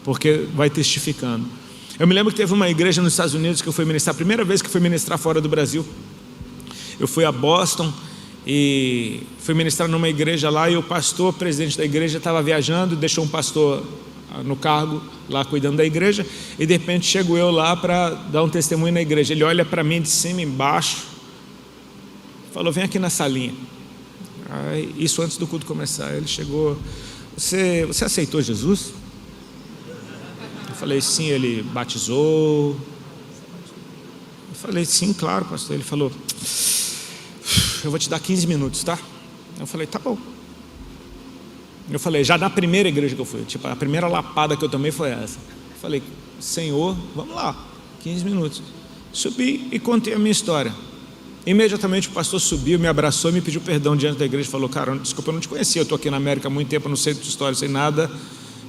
porque vai testificando. Eu me lembro que teve uma igreja nos Estados Unidos que eu fui ministrar, a primeira vez que fui ministrar fora do Brasil. Eu fui a Boston e fui ministrar numa igreja lá, e o pastor, presidente da igreja, estava viajando, deixou um pastor no cargo lá cuidando da igreja, e de repente chego eu lá para dar um testemunho na igreja. Ele olha para mim de cima e embaixo, falou: vem aqui na salinha. Aí, isso antes do culto começar. Ele chegou: você aceitou Jesus? Eu falei: sim. Ele batizou? Eu falei: sim, claro, pastor. Ele falou: eu vou te dar 15 minutos, tá? Eu falei: tá bom. Eu falei, já na primeira igreja que eu fui, tipo, a primeira lapada que eu tomei foi essa. Eu falei: Senhor, vamos lá, 15 minutos. Subi e contei a minha história. Imediatamente o pastor subiu, me abraçou e me pediu perdão diante da igreja. Falou: cara, desculpa, eu não te conhecia, eu estou aqui na América há muito tempo, não sei de tua história, sem nada.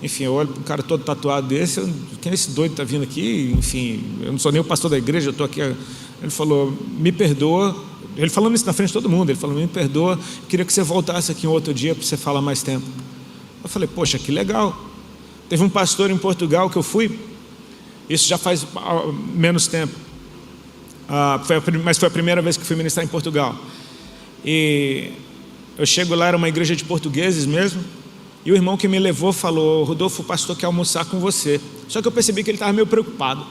Enfim, eu olho para um cara todo tatuado desse, quem é esse doido que está vindo aqui? Enfim, eu não sou nem o pastor da igreja, eu estou aqui. Ele falou: me perdoa. Ele falando isso na frente de todo mundo. Ele falou: me perdoa, queria que você voltasse aqui um outro dia para você falar mais tempo. Eu falei: poxa, que legal. Teve um pastor em Portugal que eu fui, isso já faz menos tempo, mas foi a primeira vez que fui ministrar em Portugal. E eu chego lá, era uma igreja de portugueses mesmo, e o irmão que me levou falou: Rodolfo, o pastor quer almoçar com você. Só que eu percebi que ele estava meio preocupado.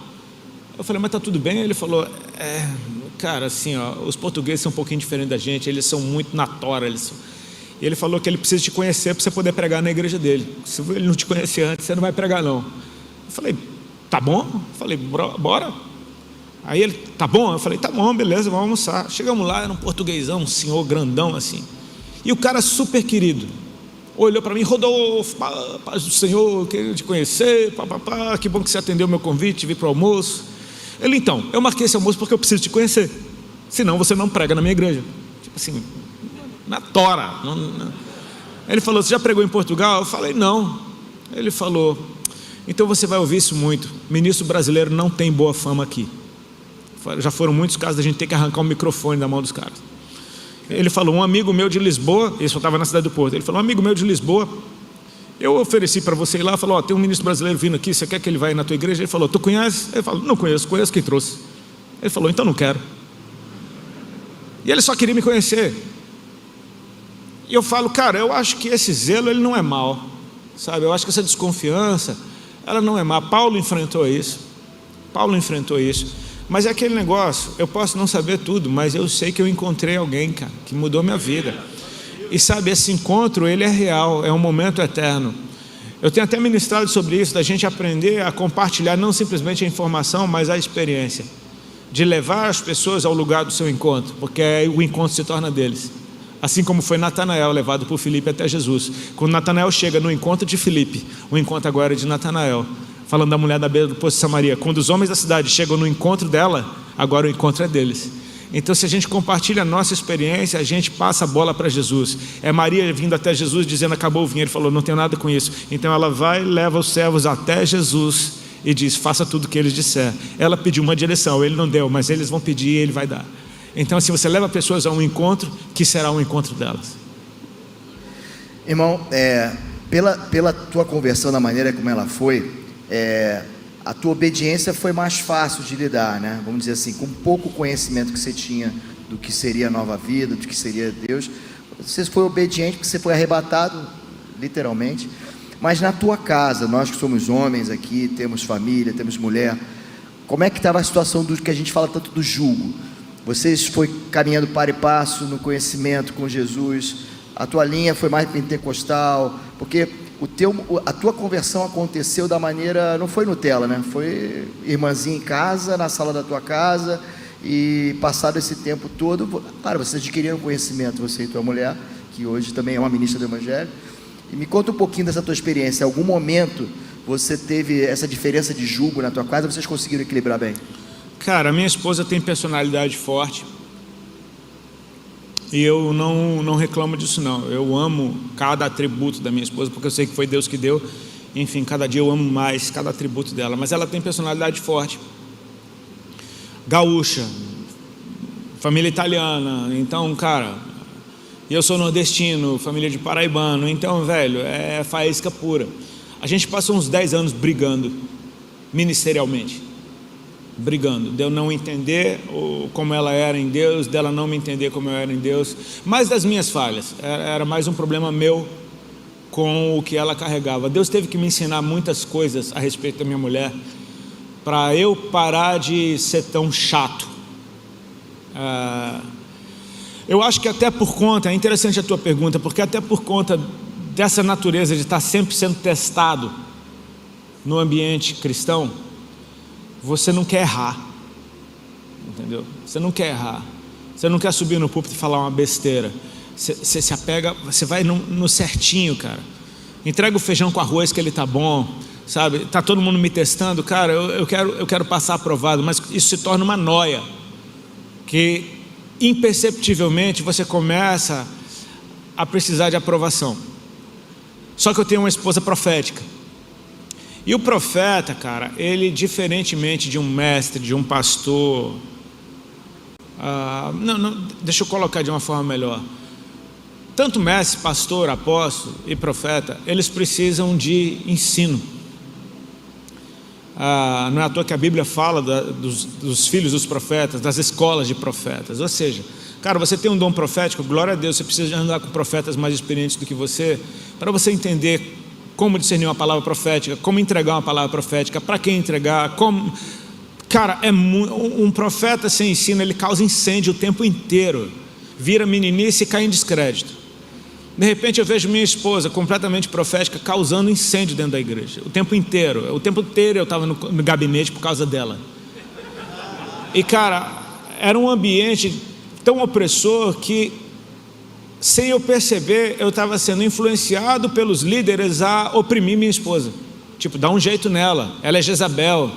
Eu falei: mas está tudo bem? Ele falou: cara, assim, os portugueses são um pouquinho diferentes da gente, eles são muito na tora, E ele falou que ele precisa te conhecer para você poder pregar na igreja dele. Se ele não te conhecer antes, você não vai pregar não. Eu falei: tá bom? Eu falei: bora. Aí ele: tá bom? Eu falei: tá bom, beleza, vamos almoçar. Chegamos lá, era um portuguesão, um senhor grandão assim. E o cara super querido olhou para mim: Rodolfo, paz do Senhor, queria te conhecer, que bom que você atendeu o meu convite, vir para o almoço. Ele: então, eu marquei esse almoço porque eu preciso te conhecer, senão você não prega na minha igreja. Tipo assim, na tora. Ele falou: você já pregou em Portugal? Eu falei: não. Ele falou: então você vai ouvir isso muito, ministro brasileiro não tem boa fama aqui. Já foram muitos casos da gente ter que arrancar o microfone da mão dos caras. Ele falou: um amigo meu de Lisboa, ele só estava na cidade do Porto, ele falou: um amigo meu de Lisboa, eu ofereci para você ir lá, falou: tem um ministro brasileiro vindo aqui, você quer que ele vá na tua igreja? Ele falou: tu conhece? Ele falou: não conheço quem trouxe. Ele falou: então não quero. E ele só queria me conhecer. E eu falo: cara, eu acho que esse zelo, ele não é mal, sabe? Eu acho que essa desconfiança, ela não é má. Paulo enfrentou isso, mas é aquele negócio, eu posso não saber tudo, mas eu sei que eu encontrei alguém, cara, que mudou minha vida. E sabe, esse encontro, ele é real, é um momento eterno. Eu tenho até ministrado sobre isso, da gente aprender a compartilhar não simplesmente a informação, mas a experiência, de levar as pessoas ao lugar do seu encontro, porque aí o encontro se torna deles. Assim como foi Natanael levado por Filipe até Jesus. Quando Natanael chega no encontro de Filipe, o encontro agora é de Natanael, falando da mulher da beira do poço de Samaria. Quando os homens da cidade chegam no encontro dela, agora o encontro é deles. Então, se a gente compartilha a nossa experiência, a gente passa a bola para Jesus. É Maria vindo até Jesus dizendo: acabou o vinho. Ele falou: não tenho nada com isso. Então ela vai, leva os servos até Jesus e diz: faça tudo o que eles disser. Ela pediu uma direção, ele não deu, mas eles vão pedir e ele vai dar. Então, assim, você leva pessoas a um encontro que será um encontro delas. Irmão, pela tua conversão, da maneira como ela foi, a tua obediência foi mais fácil de lidar, né? Vamos dizer assim, com pouco conhecimento que você tinha do que seria a nova vida, do que seria Deus, você foi obediente porque você foi arrebatado, literalmente. Mas na tua casa, nós que somos homens aqui, temos família, temos mulher, como é que estava a situação do que a gente fala tanto do jugo? Vocês foi caminhando para e passo no conhecimento com Jesus, a tua linha foi mais pentecostal, porque a tua conversão aconteceu da maneira, não foi Nutella, né? Foi irmãzinha em casa, na sala da tua casa, e passado esse tempo todo, claro, vocês adquiriram conhecimento, você e tua mulher, que hoje também é uma ministra do Evangelho. E me conta um pouquinho dessa tua experiência. Em algum momento você teve essa diferença de jugo na tua casa, vocês conseguiram equilibrar bem? Cara, a minha esposa tem personalidade forte e eu não reclamo disso não. Eu amo cada atributo da minha esposa, porque eu sei que foi Deus que deu. Enfim, cada dia eu amo mais cada atributo dela, mas ela tem personalidade forte, gaúcha, família italiana, então, cara, eu sou nordestino, família de paraibano, então, velho, é faísca pura. A gente passou uns 10 anos brigando, ministerialmente, brigando, de eu não entender como ela era em Deus, dela não me entender como eu era em Deus, mais das minhas falhas, era mais um problema meu com o que ela carregava. Deus teve que me ensinar muitas coisas a respeito da minha mulher, para eu parar de ser tão chato. Eu acho que até por conta, é interessante a tua pergunta, porque até por conta dessa natureza de estar sempre sendo testado no ambiente cristão, você não quer errar, entendeu? Você não quer errar, você não quer subir no púlpito e falar uma besteira, você se apega, você vai no certinho, cara. Entrega o feijão com arroz que ele tá bom, sabe? Tá todo mundo me testando, cara, eu quero passar aprovado, mas isso se torna uma noia, que imperceptivelmente você começa a precisar de aprovação. Só que eu tenho uma esposa profética, e o profeta, cara, ele, diferentemente de um mestre, de um pastor, deixa eu colocar de uma forma melhor. Tanto mestre, pastor, apóstolo e profeta, eles precisam de ensino. Não é à toa que a Bíblia fala dos filhos dos profetas, das escolas de profetas. Ou seja, cara, você tem um dom profético, glória a Deus, você precisa de andar com profetas mais experientes do que você, para você entender como discernir uma palavra profética, como entregar uma palavra profética, para quem entregar, como... Cara, um profeta sem ensino, ele causa incêndio o tempo inteiro, vira meninice e cai em descrédito. De repente eu vejo minha esposa completamente profética, causando incêndio dentro da igreja, o tempo inteiro eu estava no gabinete por causa dela. E cara, era um ambiente tão opressor que, sem eu perceber, eu estava sendo influenciado pelos líderes a oprimir minha esposa. Tipo, dá um jeito nela, ela é Jezabel,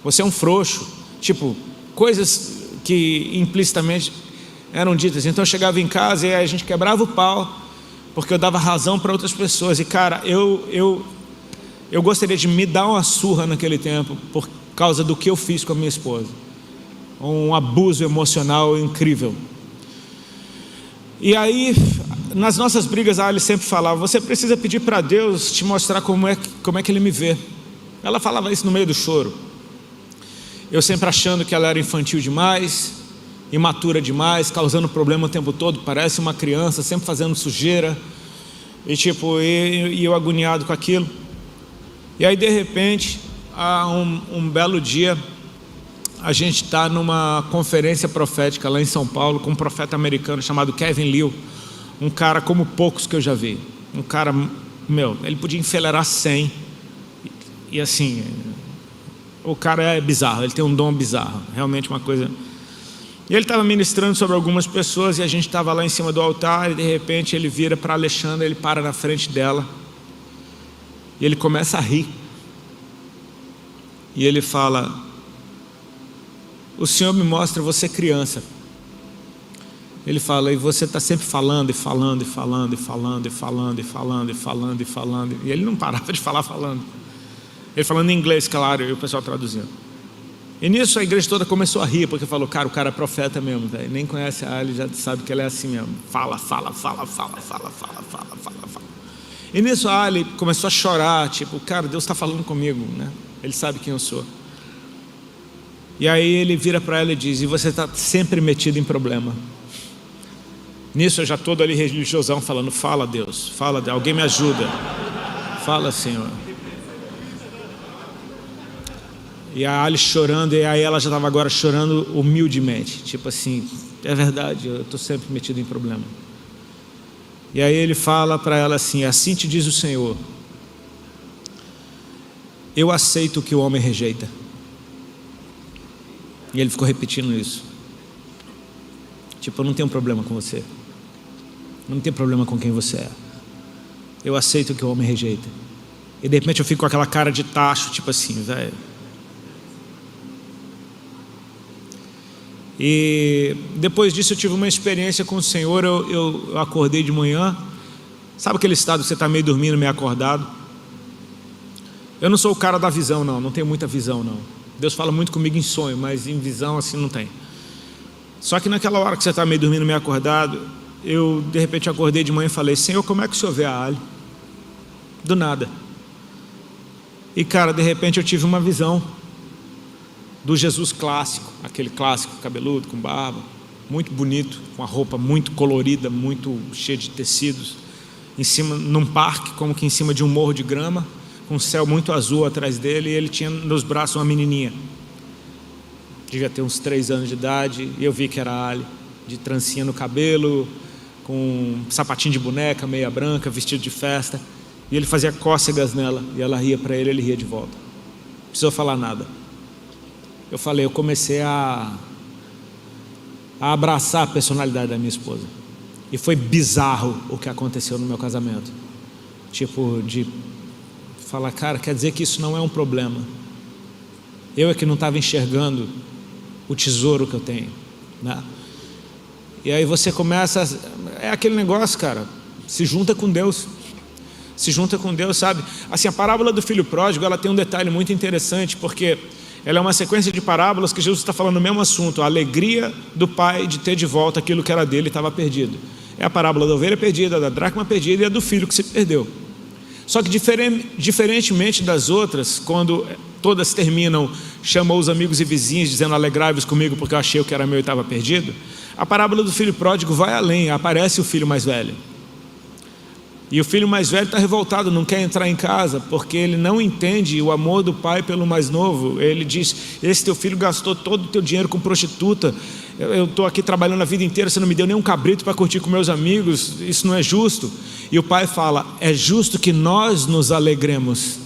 você é um frouxo. Tipo, coisas que implicitamente eram ditas. Então eu chegava em casa e a gente quebrava o pau, porque eu dava razão para outras pessoas. E cara, eu gostaria de me dar uma surra naquele tempo, por causa do que eu fiz com a minha esposa. Um abuso emocional incrível. E aí, nas nossas brigas, a Alice sempre falava: você precisa pedir para Deus te mostrar como é que Ele me vê. Ela falava isso no meio do choro. Eu sempre achando que ela era infantil demais, imatura demais, causando problema o tempo todo, parece uma criança, sempre fazendo sujeira, e tipo, eu agoniado com aquilo. E aí de repente, um belo dia, a gente está numa conferência profética lá em São Paulo, com um profeta americano chamado Kevin Liu, um cara como poucos que eu já vi, um cara, ele podia enfileirar 100, e assim, o cara é bizarro, ele tem um dom bizarro, realmente uma coisa. E ele estava ministrando sobre algumas pessoas, e a gente estava lá em cima do altar, e de repente ele vira para Alexandra, ele para na frente dela, e ele começa a rir, e ele fala: o Senhor me mostra você criança. Ele fala: e você está sempre falando, e falando, e falando, e falando, e falando, e falando, e falando, e falando, e ele não parava de falar, falando. Ele falando em inglês, claro, e o pessoal traduzindo. E nisso a igreja toda começou a rir, porque falou: cara, o cara é profeta mesmo, velho. Nem conhece a Ali, já sabe que ela é assim mesmo. Fala, fala, fala, fala, fala, fala, fala, fala, fala. E nisso a Ali começou a chorar, tipo, cara, Deus está falando comigo, né? Ele sabe quem eu sou. E aí ele vira para ela e diz: e você está sempre metido em problema. Nisso eu já todo ali religiosão falando: fala Deus, fala Deus, alguém me ajuda. Fala, Senhor. E a Alice chorando, e aí ela já estava agora chorando humildemente, tipo assim: é verdade, eu estou sempre metido em problema. E aí ele fala para ela assim: assim te diz o Senhor, eu aceito o que o homem rejeita. E ele ficou repetindo isso, tipo: eu não tenho problema com você, eu não tenho problema com quem você é, eu aceito o que o homem rejeita. E de repente eu fico com aquela cara de tacho, tipo assim, velho. E depois disso eu tive uma experiência com o Senhor. Eu acordei de manhã, sabe aquele estado que você está meio dormindo, meio acordado? Eu não sou o cara da visão, não tenho muita visão, não. Deus fala muito comigo em sonho, mas em visão assim não tem. Só que naquela hora que você está meio dormindo, meio acordado, eu de repente acordei de manhã e falei: Senhor, como é que o Senhor vê a Ali? Do nada. E cara, de repente eu tive uma visão do Jesus clássico, aquele clássico cabeludo, com barba, muito bonito, com a roupa muito colorida, muito cheia de tecidos, em cima, num parque, como que em cima de um morro de grama, com um céu muito azul atrás dele, e ele tinha nos braços uma menininha, devia ter uns 3 anos de idade, e eu vi que era a Ali, de trancinha no cabelo, com um sapatinho de boneca, meia branca, vestido de festa, e ele fazia cócegas nela, e ela ria para ele, ele ria de volta, não precisou falar nada. Eu comecei a abraçar a personalidade da minha esposa, e foi bizarro o que aconteceu no meu casamento, tipo, de falar, cara, quer dizer que isso não é um problema, eu é que não estava enxergando o tesouro que eu tenho, né? E aí você começa, é aquele negócio, cara, se junta com Deus, sabe? Assim, a parábola do filho pródigo, ela tem um detalhe muito interessante, porque ela é uma sequência de parábolas que Jesus está falando o mesmo assunto, a alegria do pai de ter de volta aquilo que era dele e estava perdido. É a parábola da ovelha perdida, da dracma perdida e a do filho que se perdeu. Só que diferentemente das outras, quando todas terminam, chamou os amigos e vizinhos dizendo: alegrai-vos comigo porque eu achei o que era meu e estava perdido, a parábola do filho pródigo vai além, aparece o filho mais velho. E o filho mais velho está revoltado, não quer entrar em casa, porque ele não entende o amor do pai pelo mais novo. Ele diz: esse teu filho gastou todo o teu dinheiro com prostituta, eu estou aqui trabalhando a vida inteira, você não me deu nem um cabrito para curtir com meus amigos, isso não é justo. E o pai fala: é justo que nós nos alegremos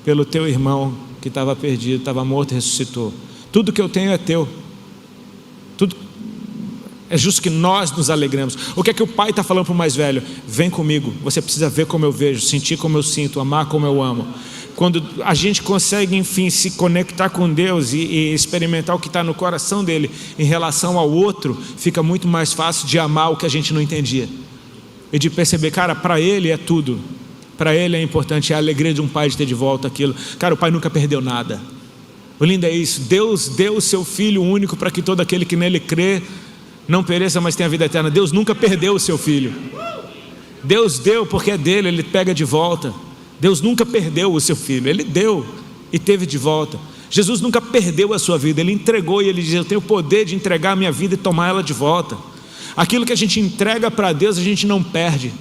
pelo teu irmão que estava perdido, estava morto e ressuscitou. Tudo que eu tenho é teu, é justo que nós nos alegremos. O que é que o pai está falando para o mais velho? Vem comigo, você precisa ver como eu vejo, sentir como eu sinto, amar como eu amo. Quando a gente consegue, enfim, se conectar com Deus e experimentar o que está no coração dele em relação ao outro, fica muito mais fácil de amar o que a gente não entendia e de perceber, cara, para ele é tudo, para ele é importante, é a alegria de um pai de ter de volta aquilo. Cara, o pai nunca perdeu nada. O lindo é isso, Deus deu o seu filho único para que todo aquele que nele crê não pereça, mas tenha vida eterna. Deus nunca perdeu o seu filho. Deus deu porque é dele, ele pega de volta. Deus nunca perdeu o seu filho, ele deu e teve de volta. Jesus nunca perdeu a sua vida, ele entregou, e ele diz: eu tenho o poder de entregar a minha vida e tomar ela de volta. Aquilo que a gente entrega para Deus, a gente não perde.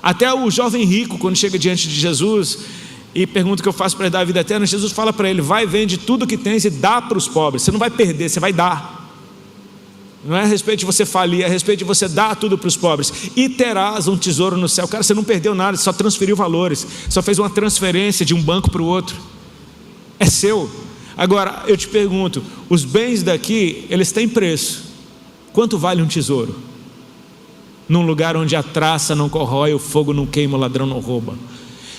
Até o jovem rico, quando chega diante de Jesus e pergunta o que eu faço para dar a vida eterna, Jesus fala para ele: vai, vende tudo que tens e dá para os pobres. Você não vai perder, você vai dar. Não é a respeito de você falir, é a respeito de você dar tudo para os pobres. E terás um tesouro no céu. Cara, você não perdeu nada, você só transferiu valores, só fez uma transferência de um banco para o outro. É seu. Agora, eu te pergunto, os bens daqui, eles têm preço. Quanto vale um tesouro? Num lugar onde a traça não corrói, o fogo não queima, o ladrão não rouba.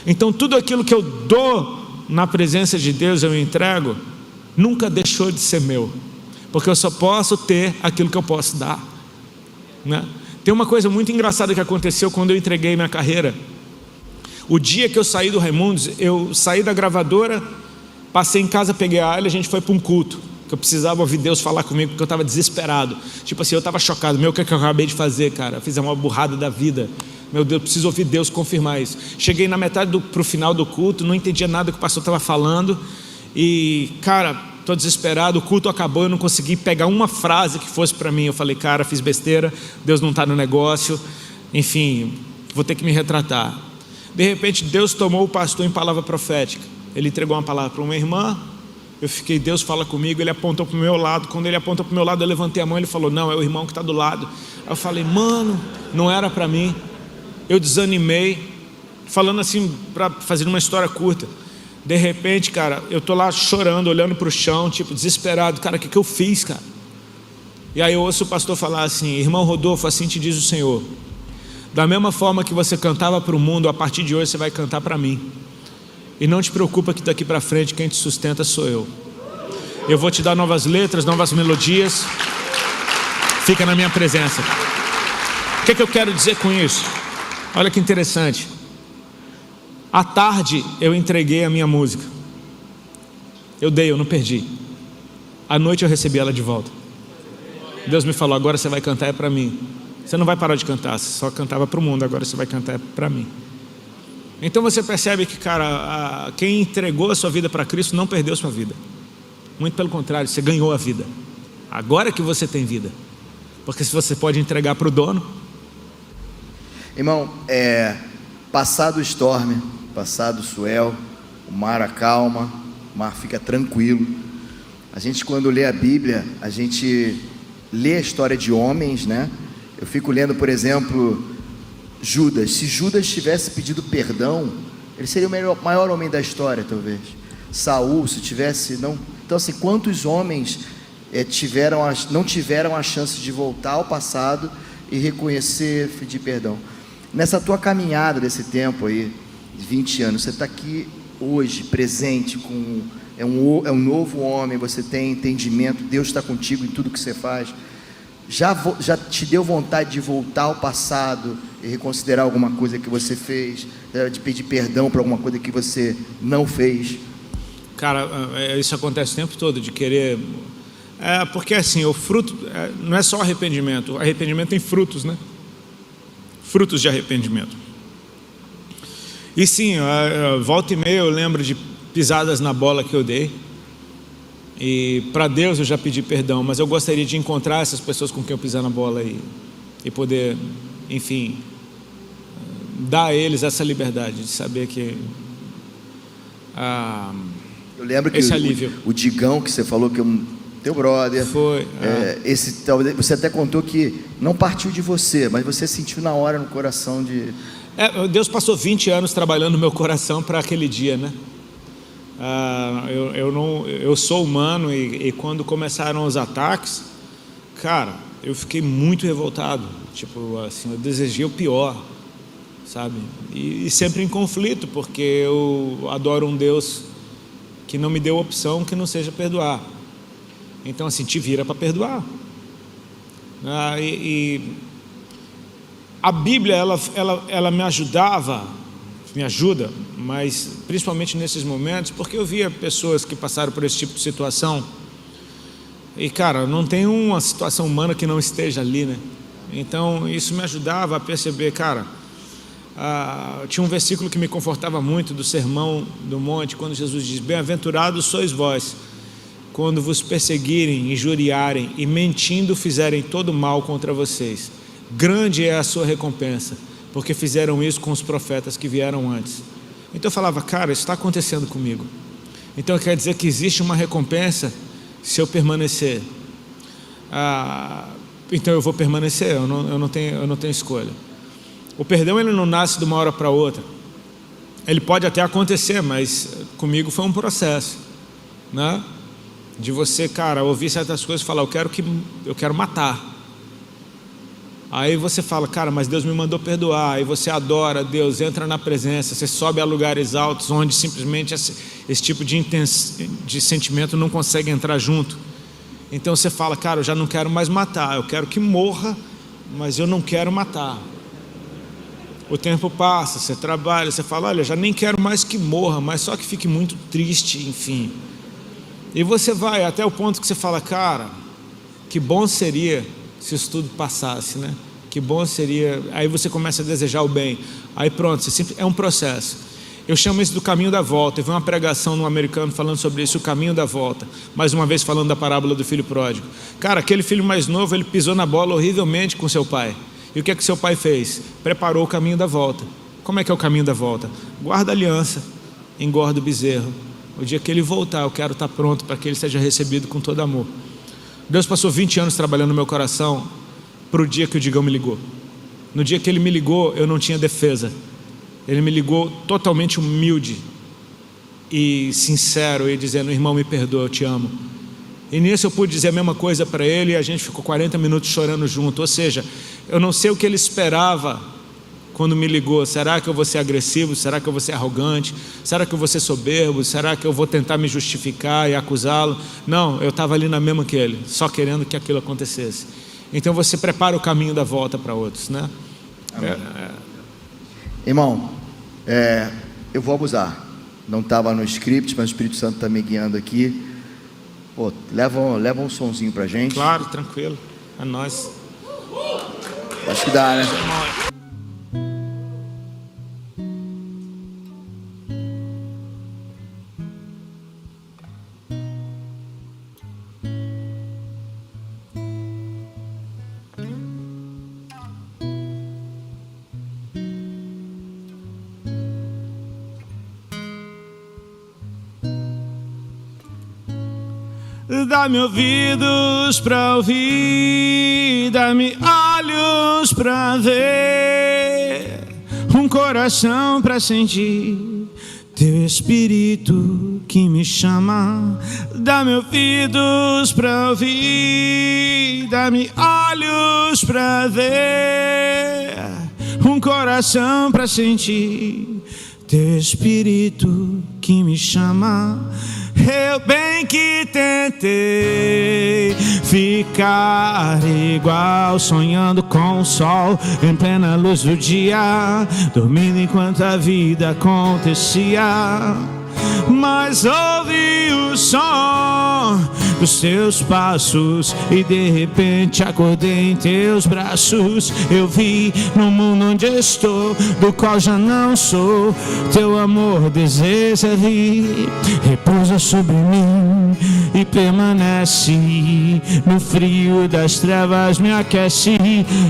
Então tudo aquilo que eu dou na presença de Deus, eu entrego, nunca deixou de ser meu, porque eu só posso ter aquilo que eu posso dar, né? Tem uma coisa muito engraçada que aconteceu quando eu entreguei minha carreira. O dia que eu saí do Raimundos, eu saí da gravadora, passei em casa, peguei a Ali, a gente foi para um culto, que eu precisava ouvir Deus falar comigo, porque eu estava desesperado. Tipo assim, eu estava chocado. O que é que eu acabei de fazer, cara? Eu fiz uma burrada da vida. Meu Deus, preciso ouvir Deus confirmar isso. Cheguei na metade para o final do culto, não entendia nada que o pastor estava falando. E, cara, estou desesperado, o culto acabou, eu não consegui pegar uma frase que fosse para mim. Eu falei: cara, fiz besteira, Deus não está no negócio, enfim, vou ter que me retratar. De repente Deus tomou o pastor em palavra profética. Ele entregou uma palavra para uma irmã, eu fiquei: Deus fala comigo. Ele apontou para o meu lado. Quando ele apontou para o meu lado, eu levantei a mão, ele falou: não, é o irmão que está do lado. Aí eu falei: mano, não era para mim. Eu desanimei, falando assim, para fazer uma história curta. De repente, cara, eu tô lá chorando, olhando para o chão, tipo, desesperado. Cara, o que eu fiz, cara? E aí eu ouço o pastor falar assim: irmão Rodolfo, assim te diz o Senhor, da mesma forma que você cantava para o mundo, a partir de hoje você vai cantar para mim. E não te preocupa que daqui para frente quem te sustenta sou eu. Eu vou te dar novas letras, novas melodias. Fica na minha presença. O que eu quero dizer com isso? Olha que interessante. À tarde eu entreguei a minha música. Eu dei, eu não perdi. À noite eu recebi ela de volta. Deus me falou, agora você vai cantar é para mim. Você não vai parar de cantar, você só cantava para o mundo, agora você vai cantar é para mim. Então você percebe que, cara, quem entregou a sua vida para Cristo não perdeu a sua vida. Muito pelo contrário, você ganhou a vida. Agora que você tem vida. Porque se você pode entregar para o dono. Irmão, passado o storm, passado o swell, o mar acalma, o mar fica tranquilo. A gente, quando lê a Bíblia, a gente lê a história de homens, né? Eu fico lendo, por exemplo, Judas. Se Judas tivesse pedido perdão, ele seria o maior homem da história, talvez. Saul, se tivesse, não. Então, assim, quantos homens não tiveram a chance de voltar ao passado e reconhecer, pedir perdão? Nessa tua caminhada desse tempo aí, de 20 anos, você está aqui hoje, presente, é um novo homem, você tem entendimento, Deus está contigo em tudo que você faz. Já te deu vontade de voltar ao passado e reconsiderar alguma coisa que você fez, de pedir perdão por alguma coisa que você não fez? Cara, isso acontece o tempo todo, de querer... porque assim, o fruto não é só arrependimento. Arrependimento tem frutos, né? Frutos de arrependimento. E sim, volta e meia eu lembro de pisadas na bola que eu dei. E para Deus eu já pedi perdão, mas eu gostaria de encontrar essas pessoas com quem eu pisar na bola e poder, enfim, dar a eles essa liberdade de saber que eu lembro que esse alívio. O Digão, que você falou que é teu brother, foi. Talvez você até contou que não partiu de você, mas você sentiu na hora no coração de... Deus passou 20 anos trabalhando no meu coração para aquele dia, né? Eu sou humano e quando começaram os ataques, cara, eu fiquei muito revoltado. Tipo assim, eu desejei o pior, sabe? E sempre em conflito, porque eu adoro um Deus que não me deu opção que não seja perdoar. Então assim, te vira para perdoar. A Bíblia ela me ajuda, mas principalmente nesses momentos, porque eu via pessoas que passaram por esse tipo de situação e, cara, não tem uma situação humana que não esteja ali, né? Então isso me ajudava a perceber, cara. Tinha um versículo que me confortava muito do Sermão do Monte, quando Jesus diz: bem-aventurados sois vós, quando vos perseguirem, injuriarem e mentindo fizerem todo mal contra vocês. Grande é a sua recompensa, porque fizeram isso com os profetas que vieram antes. Então eu falava, cara, isso está acontecendo comigo. Então quer dizer que existe uma recompensa se eu permanecer. Então eu vou permanecer, eu não tenho escolha. O perdão ele não nasce de uma hora para outra. Ele pode até acontecer, mas comigo foi um processo, né? De você, cara, ouvir certas coisas e falar, eu quero matar. Aí você fala, cara, mas Deus me mandou perdoar. Aí você adora Deus, entra na presença, você sobe a lugares altos onde simplesmente esse tipo de sentimento não consegue entrar junto. Então você fala, cara, eu já não quero mais matar, eu quero que morra, mas eu não quero matar. O tempo passa, você trabalha, você fala, olha, já nem quero mais que morra, mas só que fique muito triste, enfim. E você vai até o ponto que você fala, cara, que bom seria se isso tudo passasse, né? Que bom seria. Aí você começa a desejar o bem. Aí pronto, é um processo. Eu chamo isso do caminho da volta. Eu vi uma pregação no Americano falando sobre isso, o caminho da volta. Mais uma vez falando da parábola do filho pródigo. Cara, aquele filho mais novo, ele pisou na bola horrivelmente com seu pai. E o que é que seu pai fez? Preparou o caminho da volta. Como é que é o caminho da volta? Guarda a aliança, engorda o bezerro. O dia que ele voltar, eu quero estar pronto para que ele seja recebido com todo amor. Deus passou 20 anos trabalhando no meu coração para o dia que o Digão me ligou. No dia que ele me ligou, eu não tinha defesa. Ele me ligou totalmente humilde e sincero, e dizendo, irmão, me perdoa, eu te amo. E nisso eu pude dizer a mesma coisa para ele, e a gente ficou 40 minutos chorando junto. Ou seja, eu não sei o que ele esperava quando me ligou. Será que eu vou ser agressivo? Será que eu vou ser arrogante? Será que eu vou ser soberbo? Será que eu vou tentar me justificar e acusá-lo? Não, eu estava ali na mesma que ele, só querendo que aquilo acontecesse. Então você prepara o caminho da volta para outros, né? Irmão, eu vou abusar. Não estava no script, mas o Espírito Santo está me guiando aqui. Pô, leva um sonzinho pra gente. Claro, tranquilo. É nóis. Acho que dá, né? Dá-me ouvidos pra ouvir, dá-me olhos pra ver, um coração pra sentir teu espírito que me chama. Dá-me ouvidos pra ouvir, dá-me olhos pra ver, um coração pra sentir teu espírito que me chama. Eu bem que tentei ficar igual, sonhando com o sol em plena luz do dia, dormindo enquanto a vida acontecia. Mas ouvi o som dos teus passos e de repente acordei em teus braços. Eu vi no mundo onde estou, do qual já não sou, teu amor deseja vir, repousa sobre mim e permanece. No frio das trevas me aquece,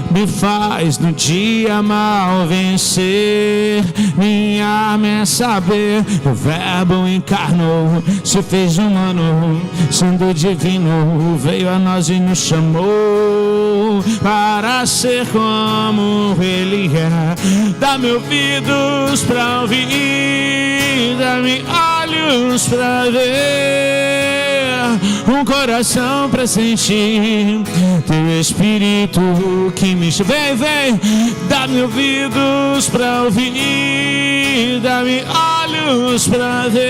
me faz no dia mal vencer. Minha alma é saber, o verbo encarnou, se fez humano, sendo divino, veio a nós e nos chamou para ser como Ele é. Dá-me ouvidos pra ouvir, dá-me olhos pra ver, um coração pra sentir teu espírito que me chama. Vem, vem, dá-me ouvidos pra ouvir, dá-me olhos pra ver,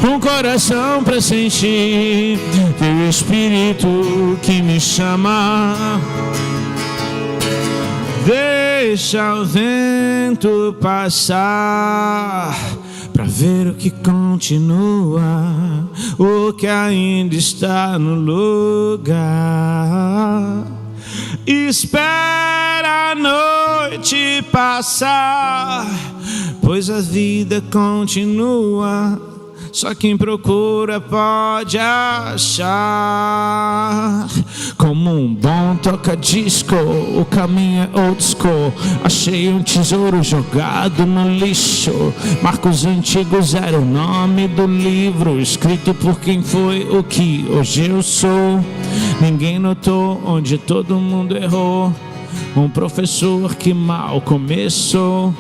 um coração pra sentir teu espírito que me chama. Deixa o vento passar pra ver o que continua, o que ainda está no lugar. Espera a noite passar, pois a vida continua, só quem procura pode achar. Como um bom toca-disco, o caminho é old school. Achei um tesouro jogado no lixo. Marcos antigos era o nome do livro, escrito por quem foi o que hoje eu sou. Ninguém notou onde todo mundo errou, um professor que mal começou,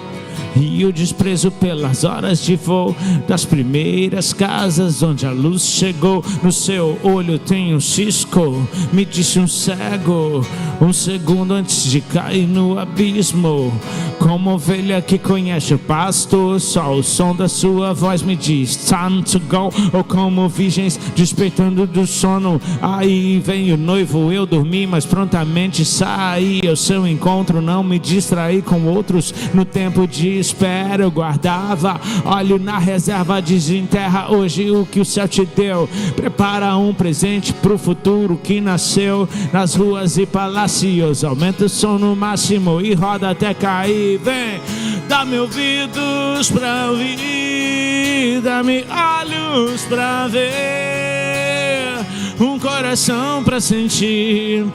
e o desprezo pelas horas de voo das primeiras casas onde a luz chegou. No seu olho tem um cisco, me disse um cego, um segundo antes de cair no abismo. Como ovelha que conhece o pasto, só o som da sua voz me diz time to go. Ou como virgens despertando do sono, aí vem o noivo, eu dormi mas prontamente saí ao seu encontro. Não me distraí com outros no tempo de espera, eu guardava óleo na reserva. Desenterra hoje o que o céu te deu, prepara um presente pro futuro que nasceu nas ruas e palácios. Aumenta o som no máximo e roda até cair. Vem, dá-me ouvidos pra ouvir, dá-me olhos pra ver, um coração pra sentir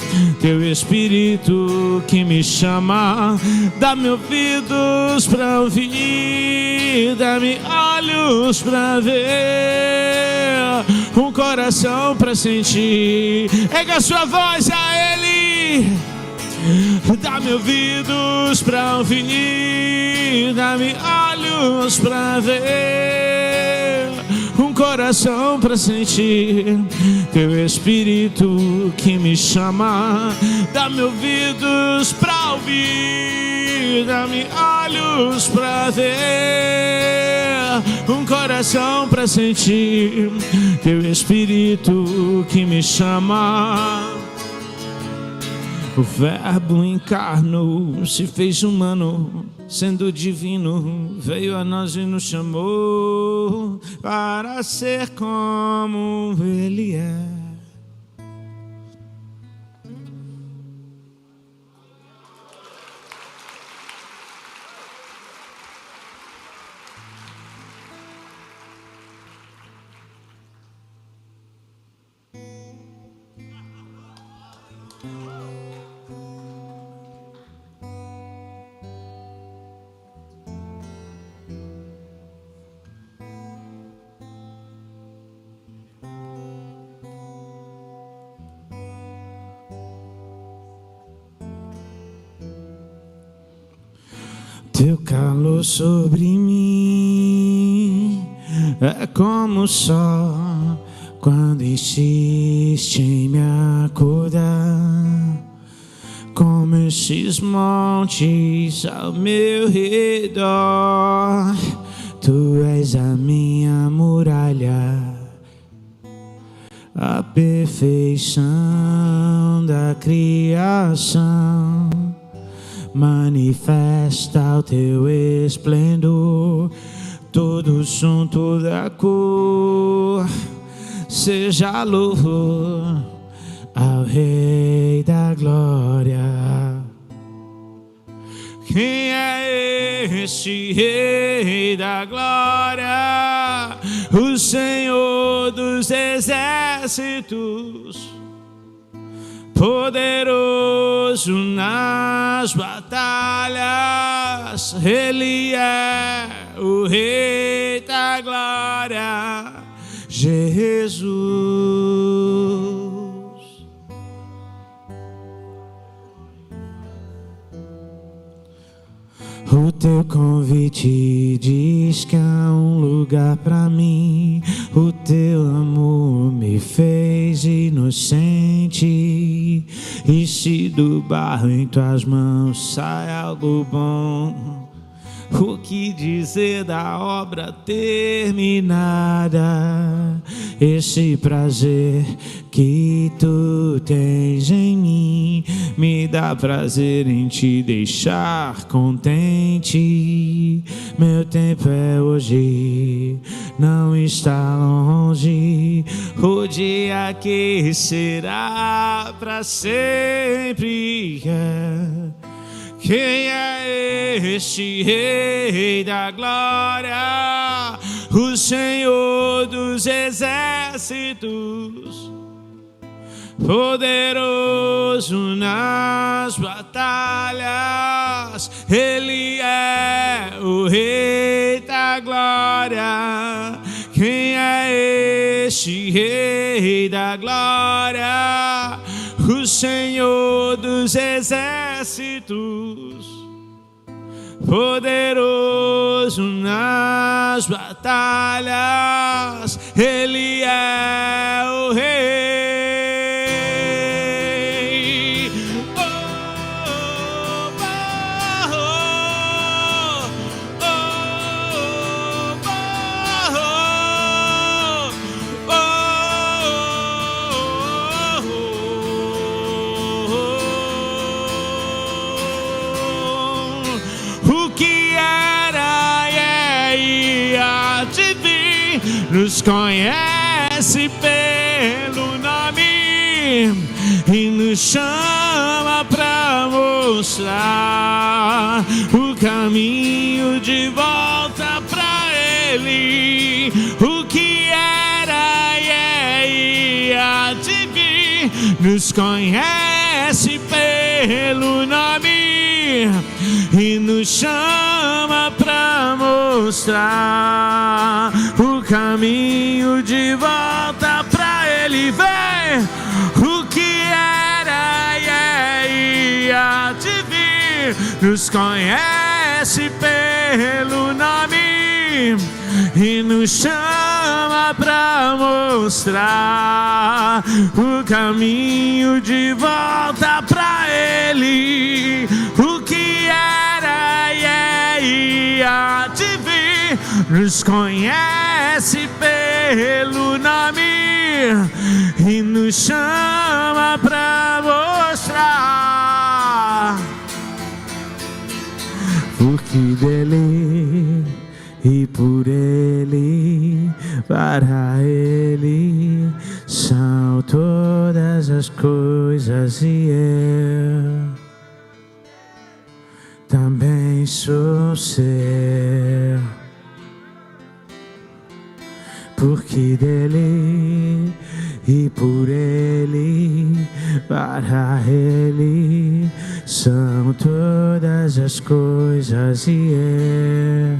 teu espírito que me chama. Dá-me ouvidos pra ouvir, dá-me olhos pra ver, um coração pra sentir. Erga sua voz a Ele. Dá-me ouvidos pra ouvir, dá-me olhos pra ver, um coração pra sentir teu espírito que me chama. Dá-me ouvidos pra ouvir, dá-me olhos pra ver, um coração pra sentir teu espírito que me chama. O verbo encarnou, se fez humano, sendo divino, veio a nós e nos chamou para ser como Ele é. Teu calor sobre mim é como o sol quando insiste em me acordar, como esses montes ao meu redor. Tu és a minha muralha, a perfeição da criação. Manifesta o teu esplendor, todo som, toda cor. Seja louvor ao Rei da Glória. Quem é este Rei da Glória? O Senhor dos exércitos, poderoso nas batalhas. Ele é o Rei da Glória, Jesus. O teu convite diz que há um lugar pra mim. O teu amor me fez inocente, e se do barro em tuas mãos sai algo bom, o que dizer da obra terminada? Esse prazer que tu tens em mim me dá prazer em te deixar contente. Meu tempo é hoje, não está longe, o dia que será pra sempre. Quem é este Rei da Glória? O Senhor dos exércitos, poderoso nas batalhas. Ele é o Rei da Glória. Quem é este Rei da Glória? O Senhor dos exércitos, poderoso nas batalhas. Ele é o Rei. Nos conhece pelo nome e nos chama pra mostrar o caminho de volta pra Ele. O que era e há de vir, nos conhece pelo nome e nos chama pra mostrar o caminho de volta pra Ele. Vem! O que era e há de vir, nos conhece pelo nome e nos chama pra mostrar o caminho de volta pra Ele. O que era e há de vir, nos conhece pelo nome e nos chama pra mostrar. Porque dele e por Ele, para Ele são todas as coisas, e eu também sou seu. Porque dele e por Ele, para Ele são todas as coisas, e eu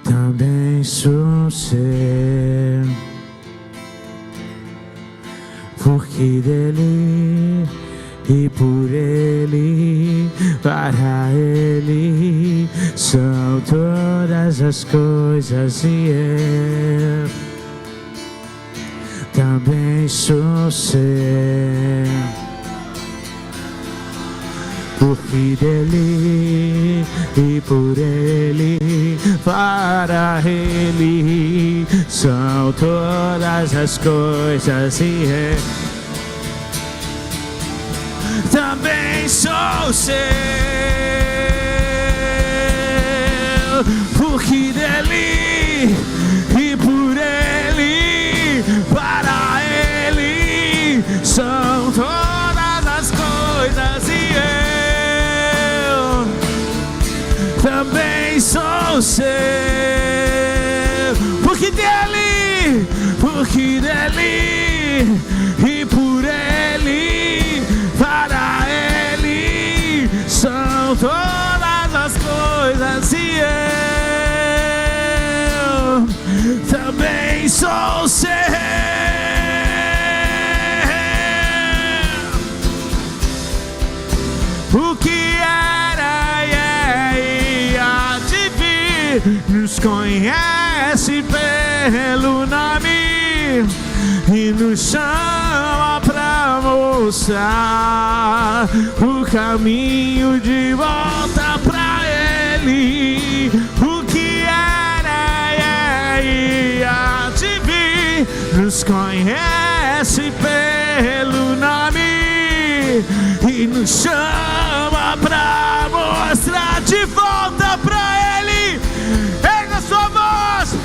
também sou seu. Porque dele e por Ele, para Ele são todas as coisas, e eu também sou seu, porque dele e por Ele, para Ele são todas as coisas, e eu também sou seu, porque dele e por Ele, para Ele são todas as coisas, e eu também sou seu, porque dele e por Ele, para Ele são todas as coisas, e eu também sou seu. O que era e há de vir nos conhece pelo nome e nos chama pra mostrar o caminho de volta pra Ele. O que era e há de vir nos conhece pelo nome e nos chama pra mostrar de volta pra Ele. Erga sua voz.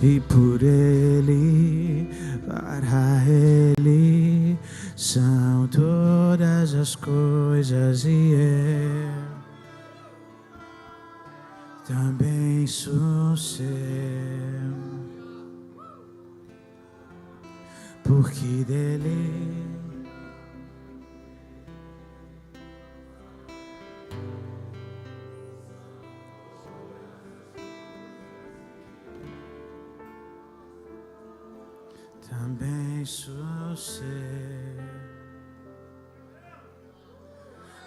E por Ele, para Ele são todas as coisas, e eu também sou seu, porque dele também sou seu,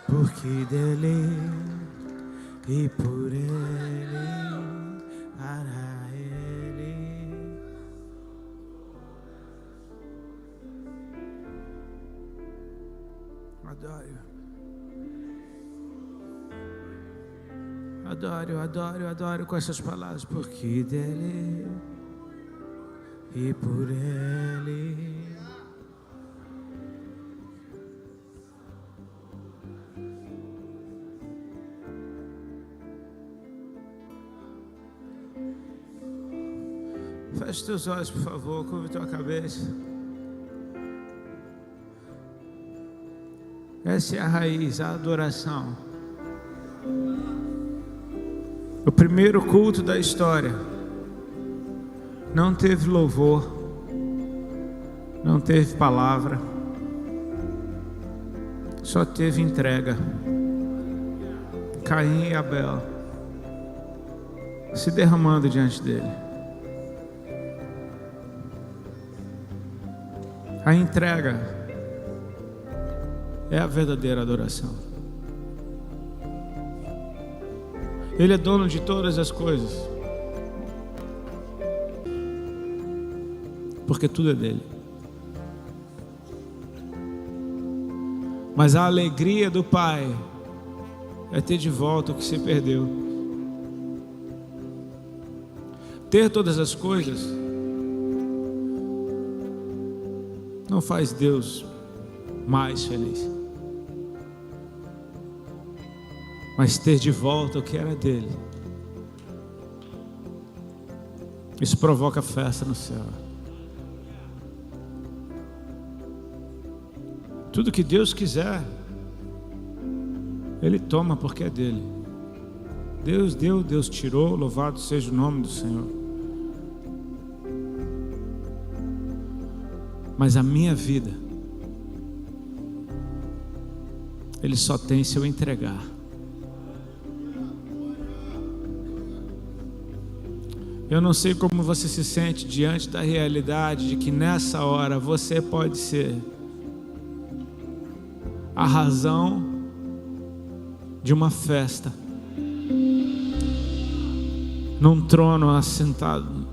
porque dele e por Ele, para Ele. Adoro com essas palavras, porque dele e por Ele. Feche teus olhos, por favor, curva tua cabeça. Essa é a raiz, a adoração. O primeiro culto da história não teve louvor, não teve palavra, só teve entrega. Caim e Abel se derramando diante dele. A entrega é a verdadeira adoração. Ele é dono de todas as coisas, porque tudo é dele. Mas a alegria do Pai é ter de volta o que se perdeu. Ter todas as coisas não faz Deus mais feliz, mas ter de volta o que era dele Isso provoca festa no céu. Tudo que Deus quiser, Ele toma porque é dele. Deus deu, Deus tirou, louvado seja o nome do Senhor. Mas a minha vida, Ele só tem se eu entregar. Eu não sei como você se sente diante da realidade de que nessa hora você pode ser a razão de uma festa, num trono assentado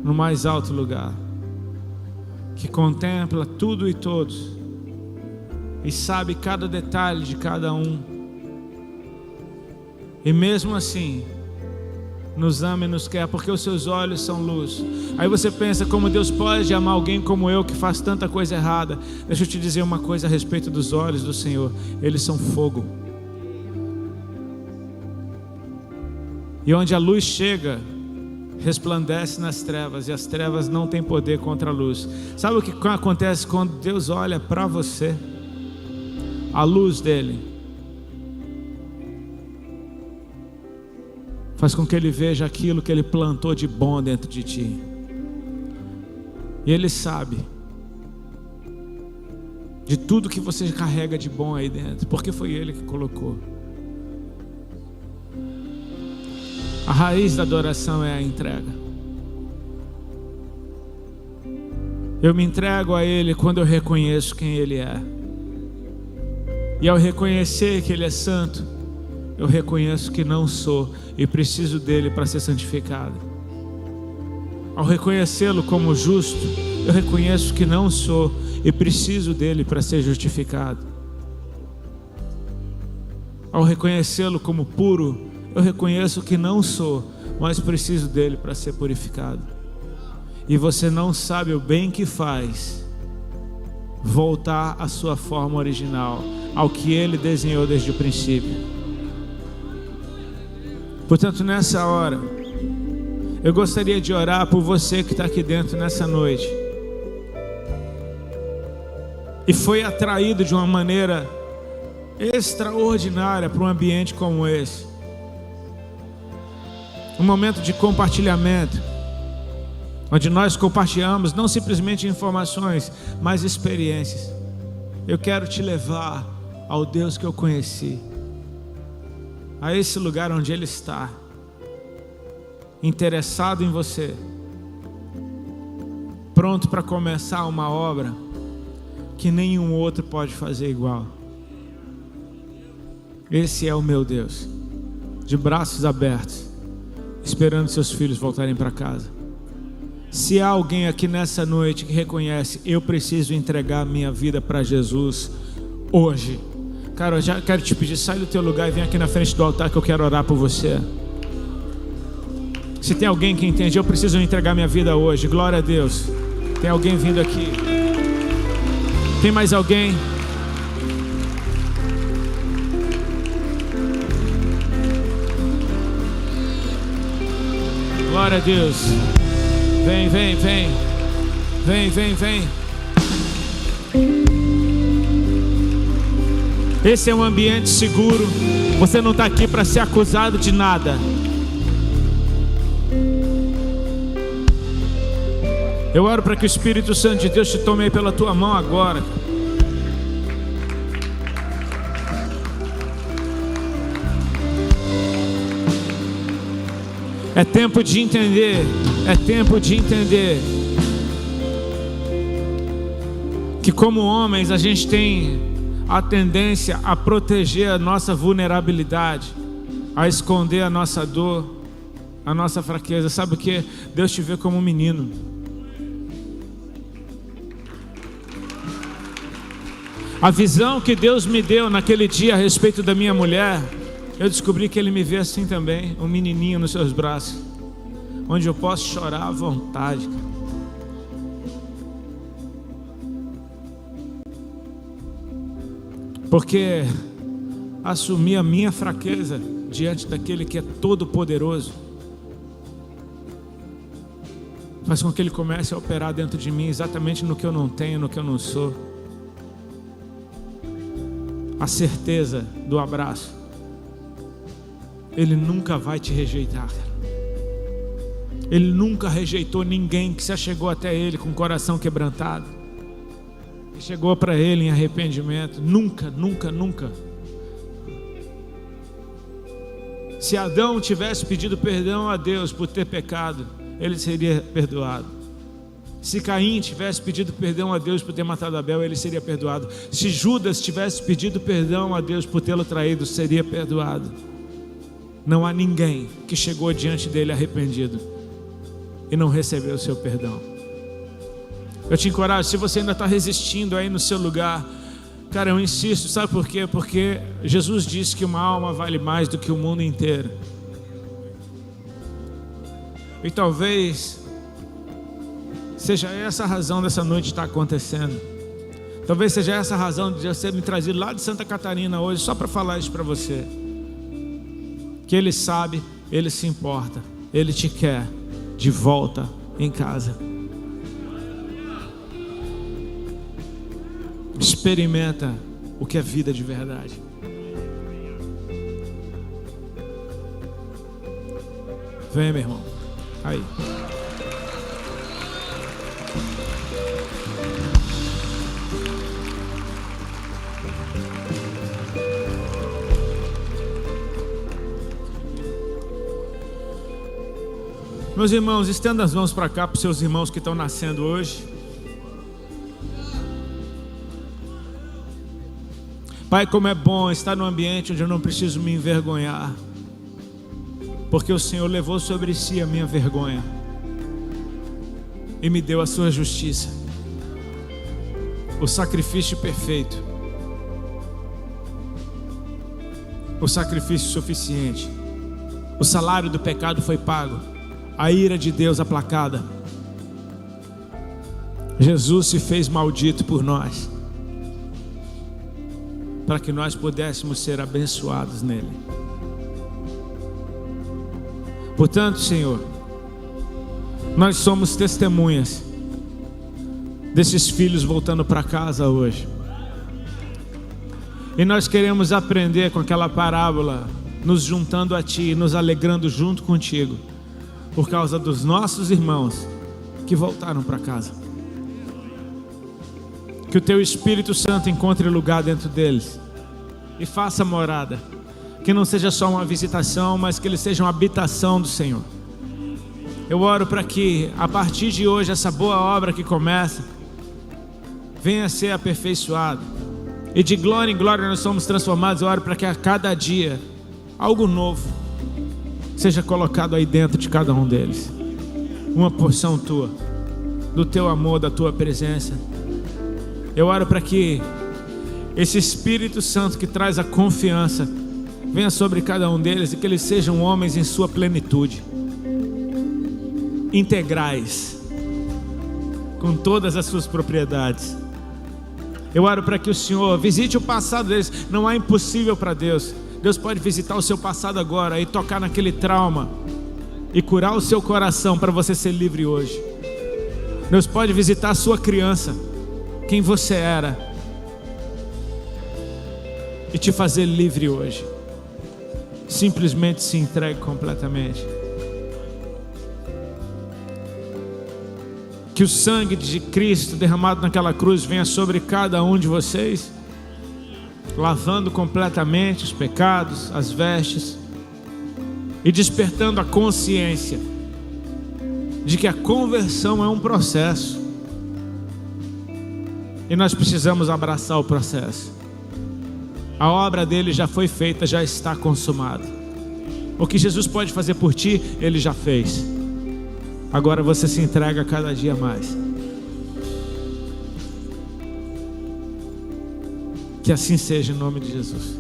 no mais alto lugar, que contempla tudo e todos e sabe cada detalhe de cada um, e mesmo assim nos ama e nos quer, porque os seus olhos são luz. Aí você pensa, como Deus pode amar alguém como eu, que faz tanta coisa errada? Deixa eu te dizer uma coisa a respeito dos olhos do Senhor: eles são fogo, e onde a luz chega, resplandece nas trevas, e as trevas não têm poder contra a luz. Sabe o que acontece quando Deus olha para você? A luz dele faz com que ele veja aquilo que ele plantou de bom dentro de ti. E ele sabe de tudo que você carrega de bom aí dentro, porque foi ele que colocou. A raiz da adoração é a entrega. Eu me entrego a Ele quando eu reconheço quem Ele é. E ao reconhecer que Ele é santo, eu reconheço que não sou e preciso dele para ser santificado. Ao reconhecê-lo como justo, eu reconheço que não sou e preciso dele para ser justificado. Ao reconhecê-lo como puro, eu reconheço que não sou, mas preciso dele para ser purificado. E você não sabe o bem que faz voltar à sua forma original, ao que ele desenhou desde o princípio. Portanto, nessa hora, eu gostaria de orar por você que está aqui dentro nessa noite e foi atraído de uma maneira extraordinária para um ambiente como esse. Um momento de compartilhamento, onde nós compartilhamos não simplesmente informações, mas experiências. Eu quero te levar ao Deus que eu conheci, a esse lugar onde Ele está, interessado em você, pronto para começar uma obra que nenhum outro pode fazer igual. Esse é o meu Deus, de braços abertos, esperando seus filhos voltarem para casa. Se há alguém aqui nessa noite que reconhece, eu preciso entregar minha vida para Jesus hoje, cara, eu já quero te pedir, sai do teu lugar e vem aqui na frente do altar que eu quero orar por você. Se tem alguém que entende, eu preciso entregar minha vida hoje, glória a Deus. Tem alguém vindo aqui? Tem mais alguém? Glória a Deus. Vem, vem, vem. Vem, vem, vem. Esse é um ambiente seguro. Você não está aqui para ser acusado de nada. Eu oro para que o Espírito Santo de Deus te tome aí pela tua mão agora. É tempo de entender. É tempo de entender que como homens a gente tem a tendência a proteger a nossa vulnerabilidade, a esconder a nossa dor, a nossa fraqueza. Sabe o que? Deus te vê como um menino. A visão que Deus me deu naquele dia a respeito da minha mulher, eu descobri que Ele me vê assim também, um menininho nos seus braços, onde eu posso chorar à vontade. Porque assumir a minha fraqueza diante daquele que é todo poderoso Faz com que Ele comece a operar dentro de mim exatamente no que eu não tenho, no que eu não sou. A certeza do abraço. Ele nunca vai te rejeitar, cara. Ele nunca rejeitou ninguém que se achegou até Ele com o coração quebrantado, que chegou para Ele em arrependimento. Nunca, nunca, nunca. Se Adão tivesse pedido perdão a Deus por ter pecado, ele seria perdoado. Se Caim tivesse pedido perdão a Deus por ter matado Abel, ele seria perdoado. Se Judas tivesse pedido perdão a Deus por tê-lo traído, seria perdoado. Não há ninguém que chegou diante dele arrependido e não recebeu o seu perdão. Eu te encorajo, se você ainda está resistindo aí no seu lugar, cara, eu insisto, sabe por quê? Porque Jesus disse que uma alma vale mais do que o mundo inteiro. E talvez seja essa a razão dessa noite estar acontecendo. Talvez seja essa a razão de eu ser me trazido lá de Santa Catarina hoje, só para falar isso para você. Que Ele sabe, Ele se importa, Ele te quer de volta em casa. Experimenta o que é vida de verdade. Vem, meu irmão. Aí. Meus irmãos, estenda as mãos para cá para os seus irmãos que estão nascendo hoje. Pai, como é bom estar num ambiente onde eu não preciso me envergonhar, porque o Senhor levou sobre si a minha vergonha e me deu a sua justiça, o sacrifício perfeito, o sacrifício suficiente. O salário do pecado foi pago, a ira de Deus aplacada. Jesus se fez maldito por nós, para que nós pudéssemos ser abençoados nele. Portanto, Senhor, nós somos testemunhas desses filhos voltando para casa hoje. E nós queremos aprender com aquela parábola, nos juntando a Ti, nos alegrando junto contigo, por causa dos nossos irmãos que voltaram para casa. Que o Teu Espírito Santo encontre lugar dentro deles e faça morada. Que não seja só uma visitação, mas que eles sejam habitação do Senhor. Eu oro para que a partir de hoje essa boa obra que começa venha a ser aperfeiçoada, e de glória em glória nós somos transformados. Eu oro para que a cada dia algo novo seja colocado aí dentro de cada um deles, uma porção Tua, do Teu amor, da Tua presença. Eu oro para que esse Espírito Santo que traz a confiança venha sobre cada um deles, e que eles sejam homens em sua plenitude, integrais, com todas as suas propriedades. Eu oro para que o Senhor visite o passado deles. Não há impossível para Deus. Deus pode visitar o seu passado agora e tocar naquele trauma e curar o seu coração para você ser livre hoje. Deus pode visitar a sua criança, quem você era, e te fazer livre hoje. Simplesmente se entregue completamente. Que o sangue de Cristo derramado naquela cruz venha sobre cada um de vocês, lavando completamente os pecados, as vestes, e despertando a consciência de que a conversão é um processo, e nós precisamos abraçar o processo. A obra dele já foi feita, já está consumada. O que Jesus pode fazer por ti, ele já fez. Agora você se entrega cada dia mais. Que assim seja, em nome de Jesus.